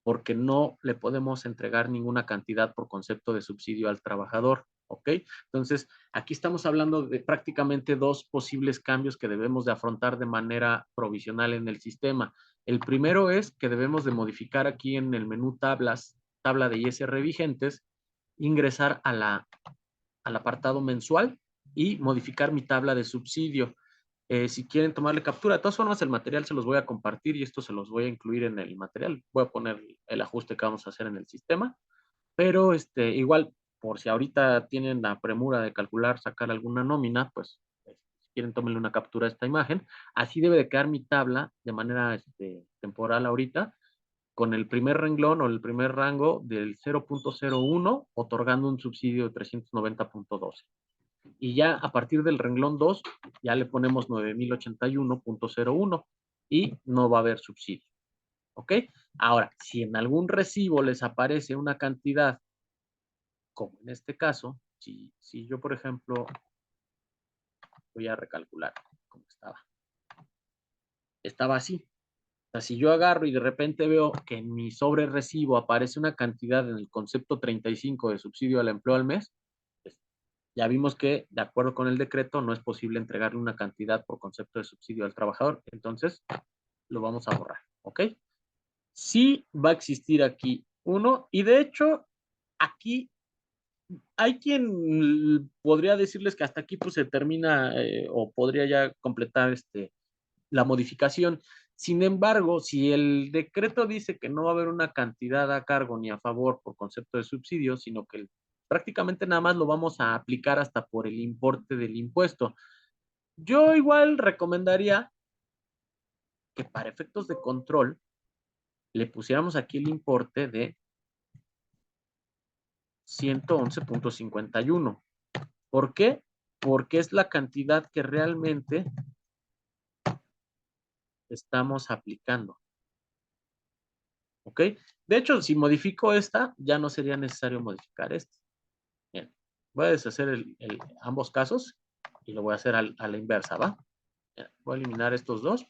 porque no le podemos entregar ninguna cantidad por concepto de subsidio al trabajador, ¿ok? Entonces, aquí estamos hablando de prácticamente dos posibles cambios que debemos de afrontar de manera provisional en el sistema. El primero es que debemos de modificar aquí en el menú tablas, tabla de ISR vigentes, ingresar al apartado mensual y modificar mi tabla de subsidio. Si quieren tomarle captura, de todas formas el material se los voy a compartir y esto se los voy a incluir en el material. Voy a poner el ajuste que vamos a hacer en el sistema, pero igual, por si ahorita tienen la premura de calcular, sacar alguna nómina, pues si quieren tómenle una captura de esta imagen. Así debe de quedar mi tabla de manera temporal ahorita, con el primer renglón o el primer rango del 0,01, otorgando un subsidio de 390,12. Y ya a partir del renglón 2, ya le ponemos 9,081,01 y no va a haber subsidio. ¿Ok? Ahora, si en algún recibo les aparece una cantidad, como en este caso, si yo, por ejemplo, voy a recalcular cómo estaba. Estaba así. O sea, si yo agarro y de repente veo que en mi sobre recibo aparece una cantidad en el concepto 35 de subsidio al empleo al mes, pues ya vimos que, de acuerdo con el decreto, no es posible entregarle una cantidad por concepto de subsidio al trabajador. Entonces, lo vamos a borrar. ¿Ok? Sí va a existir aquí uno, y de hecho, aquí hay quien podría decirles que hasta aquí pues se termina o podría ya completar la modificación. Sin embargo, si el decreto dice que no va a haber una cantidad a cargo ni a favor por concepto de subsidio, sino que prácticamente nada más lo vamos a aplicar hasta por el importe del impuesto, yo igual recomendaría que para efectos de control le pusiéramos aquí el importe de 111,51. ¿Por qué? Porque es la cantidad que realmente estamos aplicando. ¿Ok? De hecho, si modifico esta, ya no sería necesario modificar este. Bien, voy a deshacer ambos casos y lo voy a hacer a la inversa, ¿va? Bien, voy a eliminar estos dos.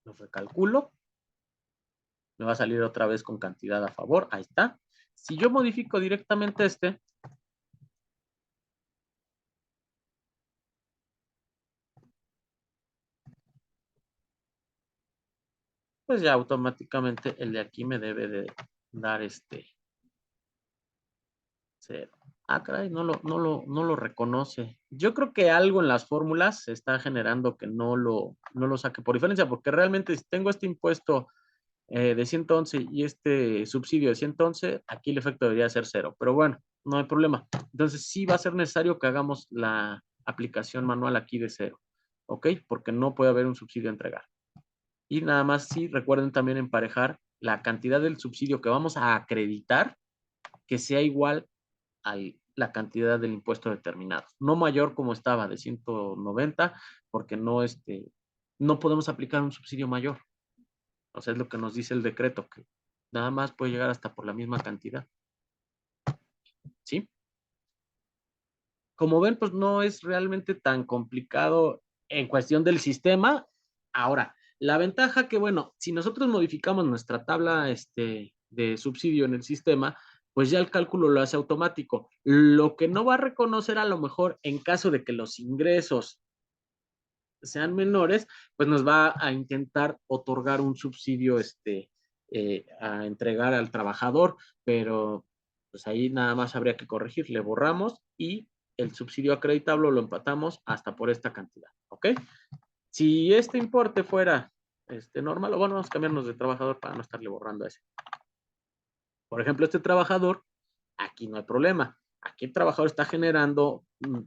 Los recalculo. Me va a salir otra vez con cantidad a favor. Ahí está. Si yo modifico directamente pues ya automáticamente el de aquí me debe de dar 0. Ah, caray, no lo reconoce. Yo creo que algo en las fórmulas se está generando que no lo saque por diferencia, porque realmente si tengo este impuesto de 111 y este subsidio de 111, aquí el efecto debería ser 0. Pero bueno, no hay problema. Entonces sí va a ser necesario que hagamos la aplicación manual aquí de 0. ¿Ok? Porque no puede haber un subsidio a entregar. Y nada más sí, recuerden también emparejar la cantidad del subsidio que vamos a acreditar que sea igual a la cantidad del impuesto determinado. No mayor como estaba de 190, porque no podemos aplicar un subsidio mayor. O sea, es lo que nos dice el decreto, que nada más puede llegar hasta por la misma cantidad. ¿Sí? Como ven, pues no es realmente tan complicado en cuestión del sistema. Ahora, la ventaja que, bueno, si nosotros modificamos nuestra tabla de subsidio en el sistema, pues ya el cálculo lo hace automático. Lo que no va a reconocer a lo mejor en caso de que los ingresos sean menores, pues nos va a intentar otorgar un subsidio a entregar al trabajador, pero pues ahí nada más habría que corregir, le borramos y el subsidio acreditable lo empatamos hasta por esta cantidad, ¿ok? Si este importe fuera normal, o bueno, vamos a cambiarnos de trabajador para no estarle borrando ese. Por ejemplo, este trabajador, aquí no hay problema. Aquí el trabajador está generando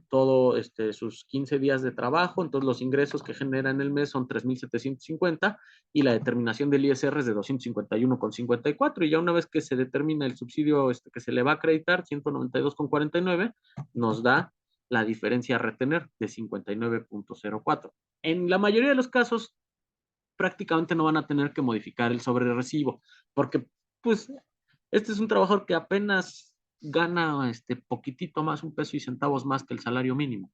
todo sus 15 días de trabajo, entonces los ingresos que genera en el mes son 3,750 y la determinación del ISR es de 251,54 y ya una vez que se determina el subsidio que se le va a acreditar, 192,49, nos da la diferencia a retener de 59,04. En la mayoría de los casos, prácticamente no van a tener que modificar el sobrerecibo, porque pues este es un trabajador que apenas gana poquitito más, 1 peso y centavos más que el salario mínimo.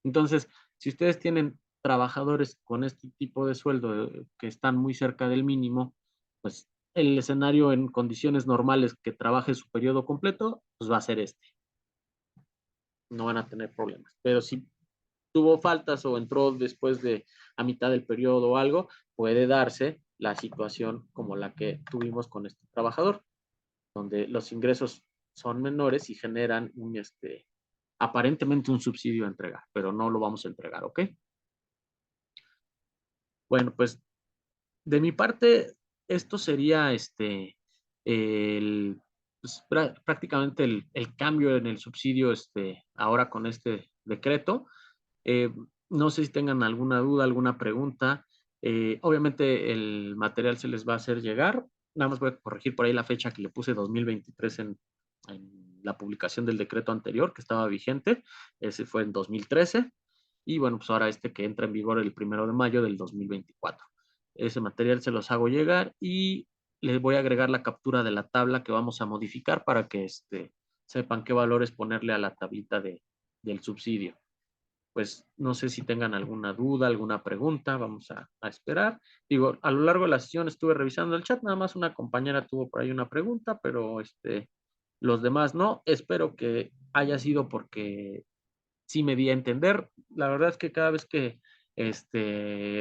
Entonces, si ustedes tienen trabajadores con este tipo de sueldo que están muy cerca del mínimo, pues el escenario en condiciones normales que trabaje su periodo completo, pues va a ser este. No van a tener problemas. Pero si tuvo faltas o entró después de a mitad del periodo o algo, puede darse la situación como la que tuvimos con este trabajador, donde los ingresos son menores y generan aparentemente un subsidio a entregar, pero no lo vamos a entregar, ¿ok? Bueno, pues de mi parte, esto sería pues, prácticamente el cambio en el subsidio ahora con este decreto. No sé si tengan alguna duda, alguna pregunta. Obviamente el material se les va a hacer llegar. Nada más voy a corregir por ahí la fecha que le puse 2023 en la publicación del decreto anterior que estaba vigente. Ese fue en 2013. Y bueno, pues ahora que entra en vigor el 1 de mayo del 2024. Ese material se los hago llegar y les voy a agregar la captura de la tabla que vamos a modificar para que sepan qué valores ponerle a la tablita del subsidio. Pues no sé si tengan alguna duda, alguna pregunta, vamos a esperar. Digo, a lo largo de la sesión estuve revisando el chat, nada más una compañera tuvo por ahí una pregunta, pero los demás no. Espero que haya sido porque sí me di a entender. La verdad es que cada vez que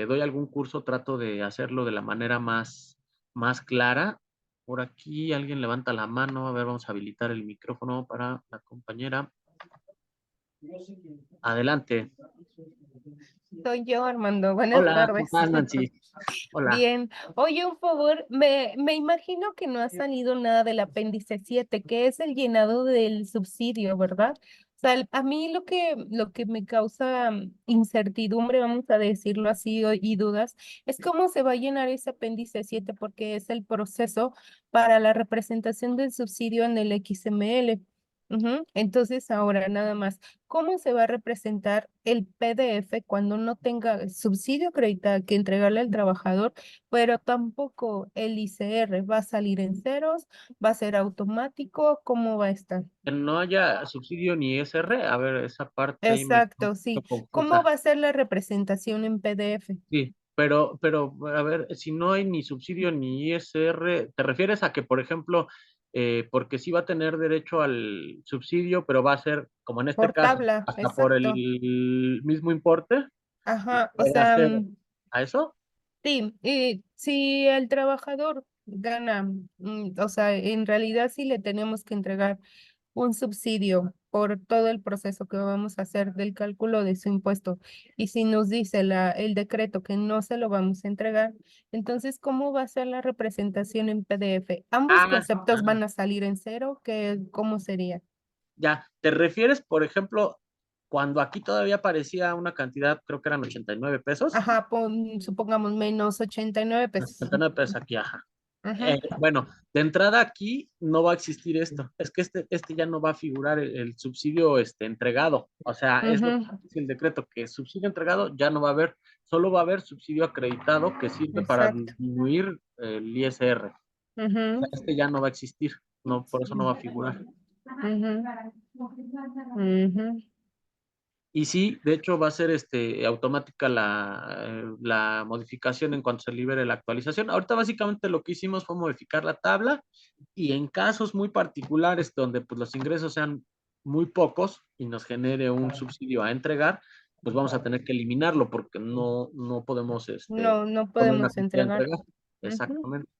doy algún curso trato de hacerlo de la manera más clara. Por aquí alguien levanta la mano, a ver, vamos a habilitar el micrófono para la compañera. Adelante. Soy yo, Armando. Buenas Hola, ¿cómo tardes. estás, Nancy? Hola. Bien. Oye, un favor, me imagino que no ha salido nada del apéndice 7, que es el llenado del subsidio, ¿verdad? O sea, a mí lo que me causa incertidumbre, vamos a decirlo así, y dudas, es cómo se va a llenar ese apéndice 7, porque es el proceso para la representación del subsidio en el XML. Ujú. Entonces, ahora nada más, ¿cómo se va a representar el PDF cuando no tenga subsidio acreditado que entregarle al trabajador, pero tampoco el ICR va a salir en ceros, va a ser automático? ¿Cómo va a estar? Que no haya subsidio ni SR, a ver, esa parte ahí me quedó un Exacto, sí. poquito ¿Cómo confusa. va a ser la representación en PDF? Sí, pero, a ver, si no hay ni subsidio ni ISR, ¿te refieres a que, por ejemplo, porque sí va a tener derecho al subsidio, pero va a ser, como en este Por caso, tabla, hasta por el exacto. mismo importe? Ajá, o ¿Puede sea, hacer a eso? sí, y si el trabajador gana, o sea, en realidad sí le tenemos que entregar un subsidio por todo el proceso que vamos a hacer del cálculo de su impuesto. Y si nos dice el decreto que no se lo vamos a entregar, entonces, ¿cómo va a ser la representación en PDF? ¿Ambos Ah, conceptos van a salir en cero? ¿Cómo sería? ya. ¿Te refieres, por ejemplo, cuando aquí todavía aparecía una cantidad, creo que eran 89 pesos? Ajá, supongamos menos 89 pesos. 89 pesos aquí, ajá. Ajá, Bueno, de entrada aquí no va a existir esto. Es que este ya no va a figurar el subsidio entregado. O sea, es lo que ajá, dice el decreto, que subsidio entregado ya no va a haber, solo va a haber subsidio acreditado que sirve para exacto. disminuir el ISR. O Ajá, sea, este ya no va a existir, no, por eso no va a figurar. ajá, ajá. Y sí, de hecho va a ser automática la modificación en cuanto se libere la actualización. Ahorita básicamente lo que hicimos fue modificar la tabla y en casos muy particulares donde pues, los ingresos sean muy pocos y nos genere un subsidio a entregar, pues vamos a tener que eliminarlo porque no podemos No poner una podemos cantidad a entregar. entregar. Ujú. Exactamente.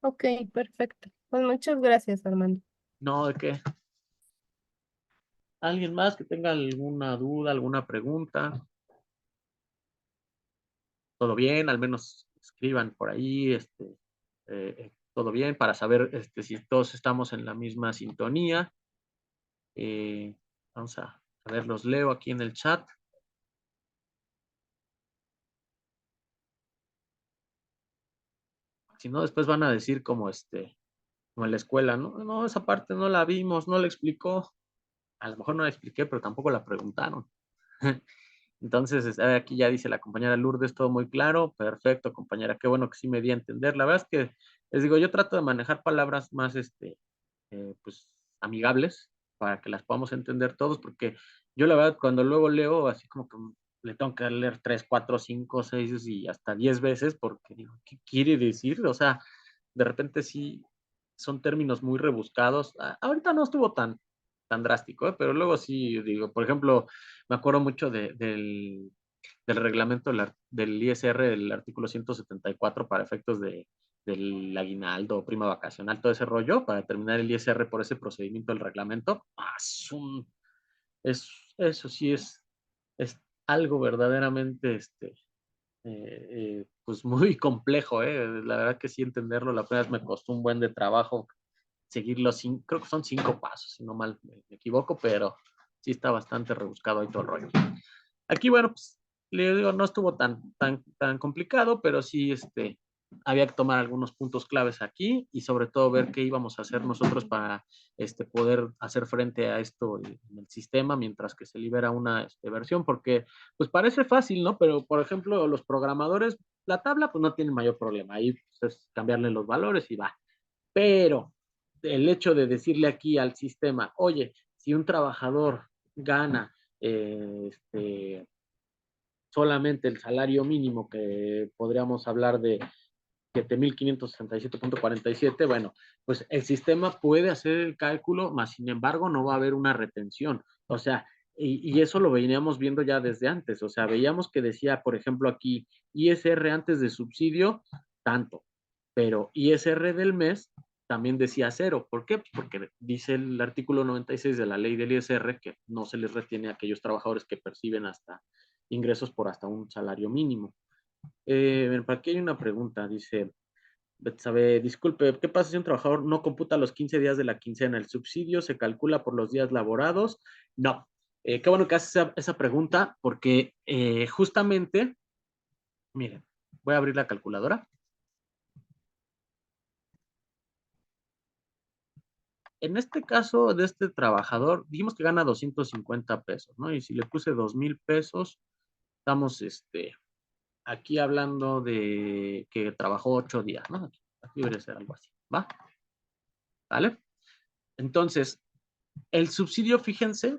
Ok, perfecto. Pues muchas gracias, Armando. No, ¿de qué? ¿Alguien más que tenga alguna duda, alguna pregunta? ¿Todo bien? Al menos escriban por ahí, todo bien, para saber si todos estamos en la misma sintonía. Vamos a ver, los leo aquí en el chat. Si no, después van a decir como en la escuela, no, no, esa parte no la vimos, no la explicó. A lo mejor no la expliqué, pero tampoco la preguntaron. Entonces, aquí ya dice la compañera Lourdes, todo muy claro. Perfecto, compañera, qué bueno que sí me di a entender. La verdad es que, les digo, yo trato de manejar palabras más, pues, amigables para que las podamos entender todos, porque yo la verdad cuando luego leo, así como que le tengo que leer 3, 4, 5, 6 y hasta 10 veces, porque digo, ¿qué quiere decir? O sea, de repente sí son términos muy rebuscados. Ahorita no estuvo tan drástico, ¿eh? Pero luego sí, digo, por ejemplo, me acuerdo mucho del reglamento del ISR, del artículo 174 para efectos del aguinaldo, prima vacacional, todo ese rollo, para determinar el ISR por ese procedimiento del reglamento. Eso sí es algo verdaderamente, pues muy complejo, ¿eh? La verdad que sí entenderlo, la primera vez me costó un buen de trabajo seguir creo que son 5 pasos, si no mal me equivoco, pero sí está bastante rebuscado ahí todo el rollo. Aquí, bueno, pues le digo, no estuvo tan complicado, pero sí, había que tomar algunos puntos claves aquí y sobre todo ver qué íbamos a hacer nosotros para poder hacer frente a esto en el sistema mientras que se libera una versión, porque pues parece fácil, ¿no? Pero, por ejemplo, los programadores, la tabla, pues no tienen mayor problema. Ahí pues, es cambiarle los valores y va. Pero el hecho de decirle aquí al sistema, oye, si un trabajador gana solamente el salario mínimo, que podríamos hablar de 7,567.47, bueno, pues el sistema puede hacer el cálculo, más sin embargo no va a haber una retención. O sea, y eso lo veníamos viendo ya desde antes. O sea, veíamos que decía, por ejemplo, aquí, ISR antes de subsidio, tanto, pero ISR del mes también decía cero. ¿Por qué? Porque dice el artículo 96 de la ley del ISR que no se les retiene a aquellos trabajadores que perciben hasta ingresos por hasta un salario mínimo. Por aquí hay una pregunta, dice, Betsabe, disculpe, ¿qué pasa si un trabajador no computa los 15 días de la quincena? ¿El subsidio se calcula por los días laborados? No. Qué bueno que haces esa pregunta, porque justamente, miren, voy a abrir la calculadora. En este caso de este trabajador, dijimos que gana 250 pesos, ¿no? Y si le puse 2,000 pesos, estamos aquí hablando de que trabajó 8 días, ¿no? Aquí debería ser algo así, ¿va? ¿Vale? Entonces, el subsidio, fíjense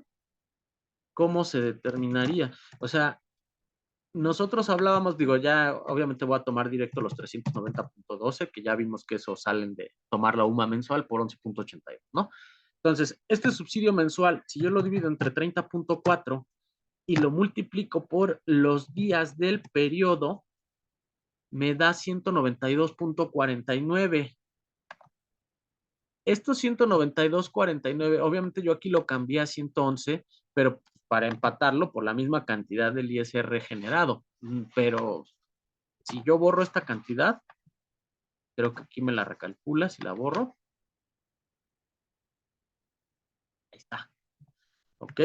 cómo se determinaría. O sea, nosotros hablábamos, digo, ya obviamente voy a tomar directo los 390.12, que ya vimos que eso salen de tomar la UMA mensual por 11.82, ¿no? Entonces, este subsidio mensual, si yo lo divido entre 30.4 y lo multiplico por los días del periodo, me da 192.49. Estos 192.49, obviamente yo aquí lo cambié a 111, pero para empatarlo por la misma cantidad del ISR generado. Pero si yo borro esta cantidad, creo que aquí me la recalcula, si la borro. Ahí está. ¿Ok?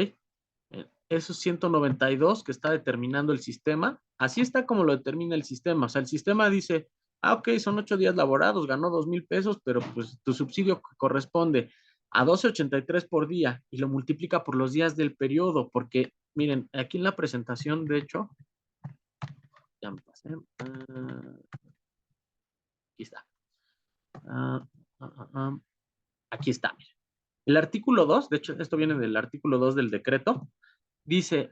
Esos 192 que está determinando el sistema, así está como lo determina el sistema. O sea, el sistema dice, ok, son 8 días laborados, ganó 2,000 pesos, pero pues tu subsidio corresponde a 12.83 por día y lo multiplica por los días del periodo, porque miren, aquí en la presentación, de hecho, ya me pasé, aquí está. Aquí está, miren. El artículo 2, de hecho, esto viene del artículo 2 del decreto, dice,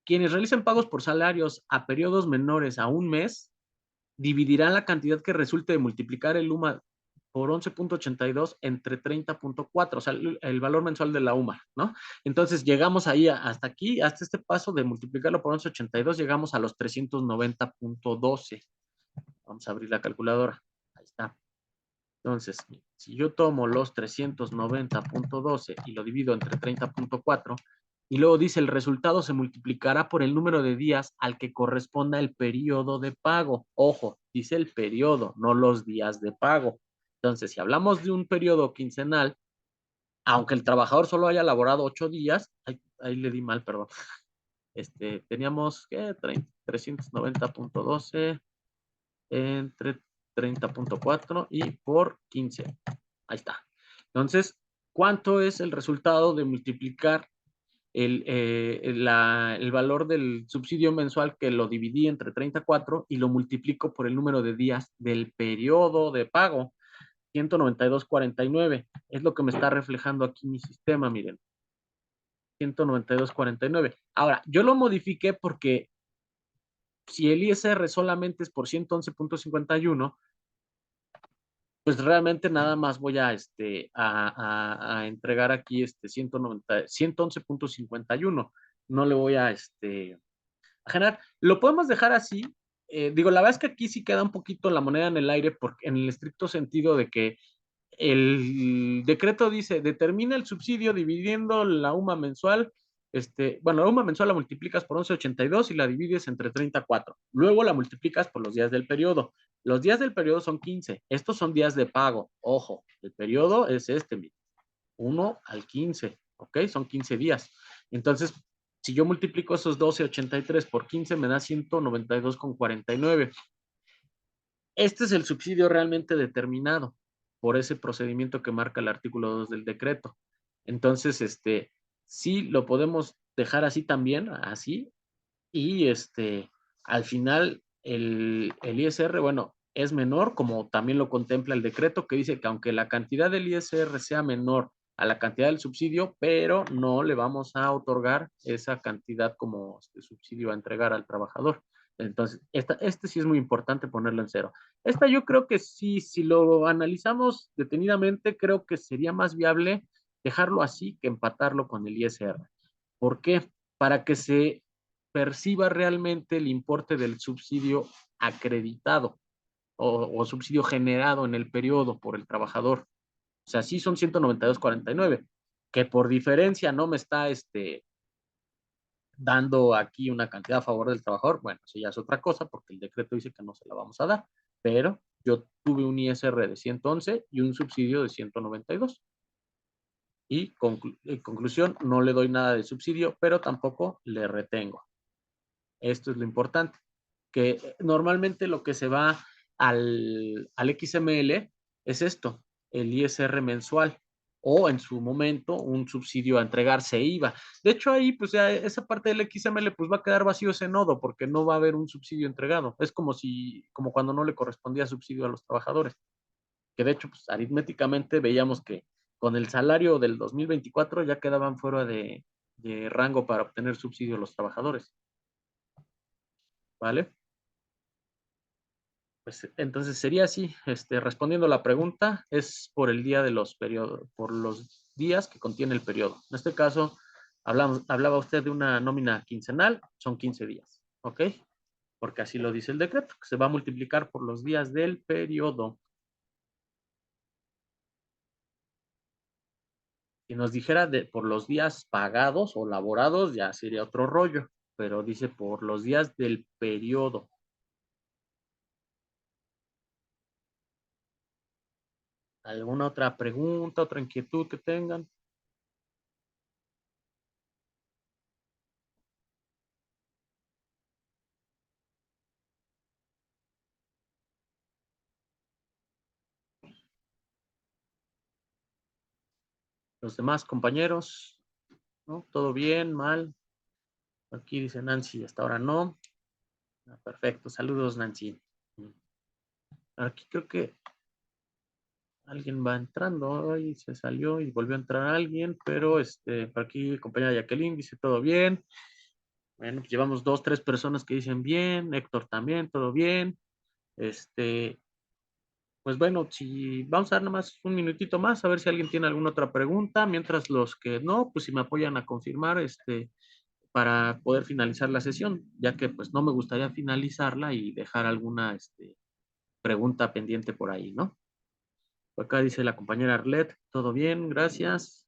quienes realicen pagos por salarios a periodos menores a un mes, dividirán la cantidad que resulte de multiplicar el UMA por 11.82 entre 30.4, o sea, el valor mensual de la UMA, ¿no? Entonces llegamos ahí hasta aquí, hasta este paso de multiplicarlo por 11.82, llegamos a los 390.12. Vamos a abrir la calculadora. Ahí está. Entonces, si yo tomo los 390.12 y lo divido entre 30.4, y luego dice el resultado se multiplicará por el número de días al que corresponda el periodo de pago. Ojo, dice el periodo, no los días de pago. Entonces, si hablamos de un periodo quincenal, aunque el trabajador solo haya laborado 8 días, ahí le di mal, perdón. Teníamos, ¿qué? 390.12 entre 30.4 y por 15. Ahí está. Entonces, ¿cuánto es el resultado de multiplicar el valor del subsidio mensual que lo dividí entre 34 y lo multiplico por el número de días del periodo de pago? 192.49. Es lo que me está reflejando aquí mi sistema, miren. 192.49. Ahora, yo lo modifiqué porque si el ISR solamente es por 111.51, pues realmente nada más voy a entregar aquí 111.51. No le voy a generar. Lo podemos dejar así. Digo, la verdad es que aquí sí queda un poquito la moneda en el aire, porque en el estricto sentido de que el decreto dice, determina el subsidio dividiendo la UMA mensual. La UMA mensual la multiplicas por 11.82 y la divides entre 34. Luego la multiplicas por los días del periodo. Los días del periodo son 15. Estos son días de pago. Ojo, el periodo es 1 al 15. ¿Ok? Son 15 días. Entonces, si yo multiplico esos 12.83 por 15, me da 192.49. Este es el subsidio realmente determinado por ese procedimiento que marca el artículo 2 del decreto. Entonces, sí lo podemos dejar así también, así, y al final el ISR, bueno, es menor, como también lo contempla el decreto, que dice que aunque la cantidad del ISR sea menor a la cantidad del subsidio, pero no le vamos a otorgar esa cantidad como subsidio a entregar al trabajador. Entonces, sí es muy importante ponerlo en cero. Esta yo creo que sí, si lo analizamos detenidamente, creo que sería más viable dejarlo así que empatarlo con el ISR. ¿Por qué? Para que se perciba realmente el importe del subsidio acreditado o subsidio generado en el periodo por el trabajador. O sea, sí son 192.49, que por diferencia no me está dando aquí una cantidad a favor del trabajador. Bueno, eso ya es otra cosa porque el decreto dice que no se la vamos a dar, pero yo tuve un ISR de 111 y un subsidio de 192. Y en conclusión, no le doy nada de subsidio, pero tampoco le retengo. Esto es lo importante, que normalmente lo que se va al XML es esto, el ISR mensual, o en su momento un subsidio a entregarse IVA. De hecho, ahí, pues ya esa parte del XML pues va a quedar vacío ese nodo, porque no va a haber un subsidio entregado. Es como cuando no le correspondía subsidio a los trabajadores, que de hecho, pues aritméticamente veíamos que con el salario del 2024 ya quedaban fuera de rango para obtener subsidio a los trabajadores. ¿Vale? Pues entonces sería así, respondiendo a la pregunta, es por el día de los periodos, por los días que contiene el periodo. En este caso, hablaba usted de una nómina quincenal, son 15 días, ¿ok? Porque así lo dice el decreto, que se va a multiplicar por los días del periodo. Si nos dijera por los días pagados o laborados, ya sería otro rollo, pero dice por los días del periodo. ¿Alguna otra pregunta, otra inquietud que tengan? Los demás compañeros, ¿no? ¿Todo bien? ¿Mal? Aquí dice Nancy, hasta ahora no. Perfecto, saludos Nancy. Aquí creo que alguien va entrando, y se salió y volvió a entrar alguien, pero por aquí compañera Jacqueline dice todo bien. Bueno, pues llevamos 2, 3 personas que dicen bien, Héctor también, todo bien. Pues bueno, si vamos a dar nada más un minutito más, a ver si alguien tiene alguna otra pregunta, mientras los que no, pues si me apoyan a confirmar, para poder finalizar la sesión, ya que pues no me gustaría finalizarla y dejar alguna, pregunta pendiente por ahí, ¿no? Por acá dice la compañera Arlet, todo bien, gracias.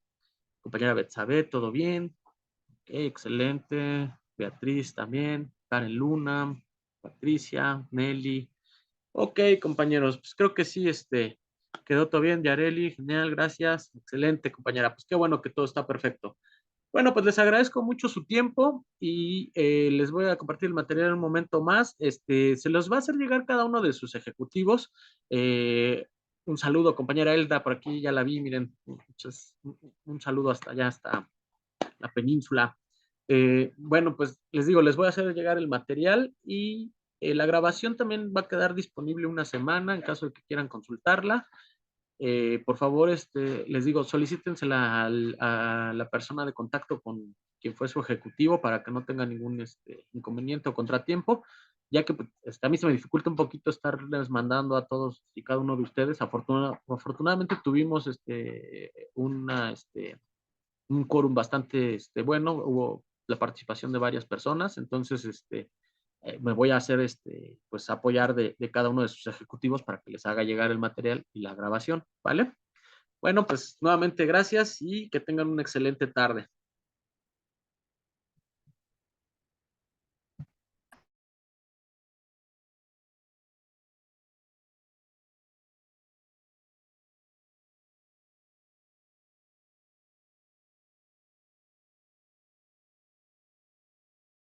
Compañera Betsabe, todo bien. Ok, excelente. Beatriz también. Karen Luna, Patricia, Nelly. Ok, compañeros, pues creo que sí, quedó todo bien. Yareli, genial, gracias. Excelente, compañera. Pues qué bueno que todo está perfecto. Bueno, pues les agradezco mucho su tiempo y les voy a compartir el material en un momento más. Se los va a hacer llegar cada uno de sus ejecutivos. Un saludo, compañera Elda, por aquí ya la vi, miren, un saludo hasta allá, hasta la península. Bueno, pues les digo, les voy a hacer llegar el material y la grabación también va a quedar disponible una semana en caso de que quieran consultarla. Por favor, les digo, solicítensela a la persona de contacto con quien fue su ejecutivo para que no tenga ningún inconveniente o contratiempo, ya que pues, a mí se me dificulta un poquito estarles mandando a todos y cada uno de ustedes. Afortunadamente tuvimos un quórum bastante bueno, hubo la participación de varias personas, entonces me voy a hacer pues apoyar de cada uno de sus ejecutivos para que les haga llegar el material y la grabación, ¿vale? Bueno, pues nuevamente gracias y que tengan una excelente tarde.